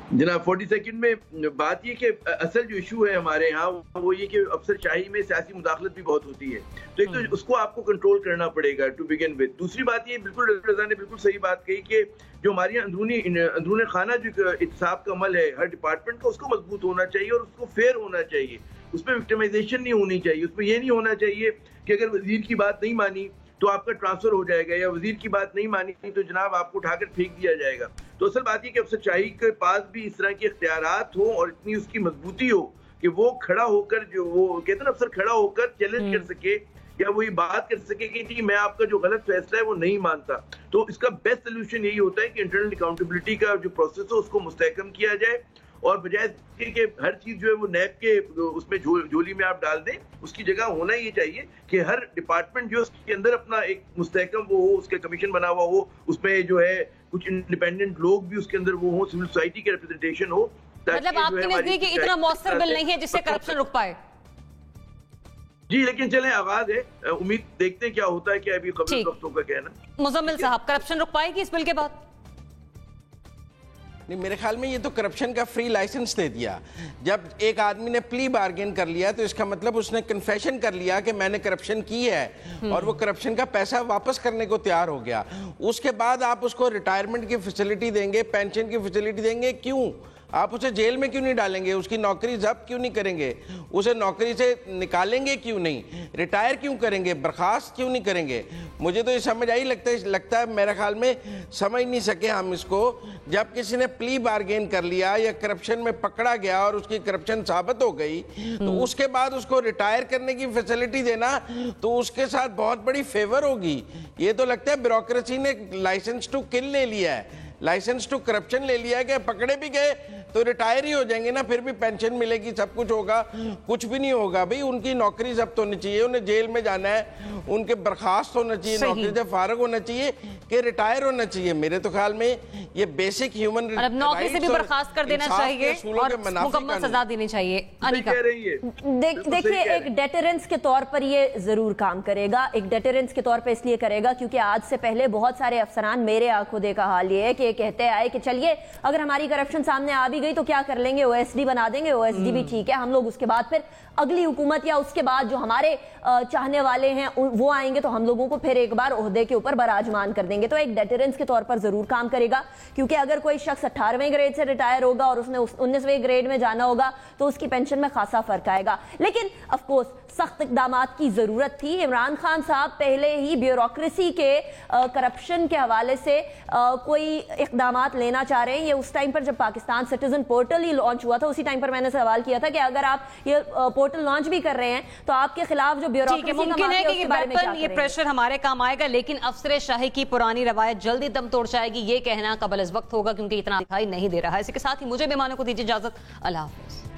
जनाब 40 सेकंड में बात ये कि असल जो इशू है हमारे यहाँ वो ये कि अफसरशाही में सियासी मुदाखलत भी बहुत होती है, तो एक तो उसको आपको कंट्रोल करना पड़ेगा टू बिगिन विद। दूसरी बात ये, बिल्कुल रज़ा ने बिल्कुल सही बात कही कि जो हमारी अंदरूनी खाना जो इत्साब का अमल है हर डिपार्टमेंट का, उसको मजबूत होना चाहिए और उसको फेयर होना चाहिए, उसमें विक्टिमाइजेशन नहीं होनी चाहिए। उसमें ये नहीं होना चाहिए कि अगर वजीर की बात नहीं मानी तो आपका ट्रांसफर हो जाएगा, या वजीर की बात नहीं मानी तो जनाब आपको उठाकर फेंक दिया जाएगा। तो असल बात ये कि अफसरशाही के पास भी इस तरह के इख्तियारात हो और इतनी उसकी मजबूती हो कि वो खड़ा होकर, जो वो कहते हैं ना अफसर, खड़ा होकर चैलेंज कर सके या वो ये बात कर सके कि जी मैं आपका जो गलत फैसला है वो नहीं मानता। तो इसका बेस्ट सोल्यूशन यही होता है कि इंटरनल अकाउंटेबिलिटी का जो प्रोसेस है उसको मुस्तहकम किया जाए, और बजाय कि हर चीज जो है वो नैब के उसमें झोली में आप डाल दें, उसकी जगह होना ये चाहिए कि हर डिपार्टमेंट जो उसके अंदर अपना एक मुस्तहकम वो हो, उसका कमीशन बना हुआ हो, उसमें जो है कुछ इंडिपेंडेंट लोग भी उसके अंदर वो हो, सिविल सोसाइटी के रिप्रेजेंटेशन हो। मतलब आपके नजदीक इतना मौसर बिल नहीं है जिससे करप्शन रुक पाए? जी, लेकिन चलें आगाज है, उम्मीद देखते हैं क्या होता है, क्या अभी खबर वक्तों का कहना। मुजम्मिल साहब, करप्शन रुक पाएगी इस बिल के बाद? नहीं, मेरे ख्याल में ये तो करप्शन का फ्री लाइसेंस दे दिया। जब एक आदमी ने प्ली बार्गेन कर लिया तो इसका मतलब उसने कन्फेशन कर लिया कि मैंने करप्शन की है और वो करप्शन का पैसा वापस करने को तैयार हो गया। उसके बाद आप उसको रिटायरमेंट की फैसिलिटी देंगे, पेंशन की फैसिलिटी देंगे, क्यों? आप उसे जेल में क्यों नहीं डालेंगे? उसकी नौकरी जब्त क्यों नहीं करेंगे? उसे नौकरी से निकालेंगे क्यों नहीं? रिटायर क्यों करेंगे? बर्खास्त क्यों नहीं करेंगे? मुझे तो ये समझ आई लगता है मेरे ख्याल में समझ नहीं सके हम इसको। जब किसी ने प्ली बार्गेन कर लिया या करप्शन में पकड़ा गया और उसकी करप्शन साबित हो गई तो उसके बाद उसको रिटायर करने की फैसिलिटी देना तो उसके साथ बहुत बड़ी फेवर होगी। ये तो लगता है ब्यूरोक्रेसी ने लाइसेंस टू किल ले लिया है, लाइसेंस टू करप्शन ले लिया है कि पकड़े भी गए तो रिटायर ही हो जाएंगे ना, फिर भी पेंशन मिलेगी, सब कुछ होगा, कुछ भी नहीं होगा। भाई उनकी नौकरी जब्त होनी चाहिए, उन्हें जेल में जाना है, उनके बर्खास्त होना चाहिए, नौकरी से फारग होना चाहिए कि रिटायर होना चाहिए। मेरे तो ख्याल में ये बेसिक ह्यूमन राइट्स, नौकरी से भी बर्खास्त कर देना चाहिए और मुकम्मल सजा देनी चाहिए। अनिका, देखिए एक डेटरेंस के तौर पर ये जरूर काम करेगा। एक डेटरेंस के तौर पर इसलिए करेगा क्योंकि आज से पहले बहुत सारे अफसरान, मेरे आंखों देखा हाल ये है कि कहते आए कि चलिए अगर हमारी करप्शन सामने आ भी गई तो क्या कर लेंगे, ओएसडी बना देंगे, ओएसडी भी ठीक है, हम लोग उसके बाद फिर अगली हुकूमत या उसके बाद जो हमारे चाहने वाले हैं वो आएंगे तो हम लोगों को फिर एक बार ओहदे के ऊपर बराजमान कर देंगे। तो एक डेटरेंस के तौर पर जरूर काम करेगा, क्योंकि अगर कोई शख्स 18वें ग्रेड से रिटायर होगा और उसने 19वें ग्रेड में जाना होगा तो उसकी पेंशन में खासा फर्क आएगा। लेकिन ऑफकोर्स सख्त इकदामात की जरूरत थी। इमरान खान साहब पहले ही ब्यूरोक्रेसी के करप्शन के हवाले से कोई इकदामात लेना चाह रहे हैं। ये उस टाइम पर जब पाकिस्तान सिटीजन पोर्टल ही लॉन्च हुआ था, उसी टाइम पर मैंने सवाल किया था कि अगर आप ये पोर्टल लॉन्च भी कर रहे हैं तो आपके खिलाफ जो ब्यूरोक्रेसी मुमकिन है कि ये प्रेशर हमारे काम आएगा, लेकिन अफसरशाही की पुरानी रवायत जल्दी दम तोड़ जाएगी, ये कहना कबल अज़ वक्त होगा, क्योंकि इतना दिखाई नहीं दे रहा है। इसके साथ ही मुझे मेहमानों को दीजिए इजाजत। अल्लाह हाफ़िज़।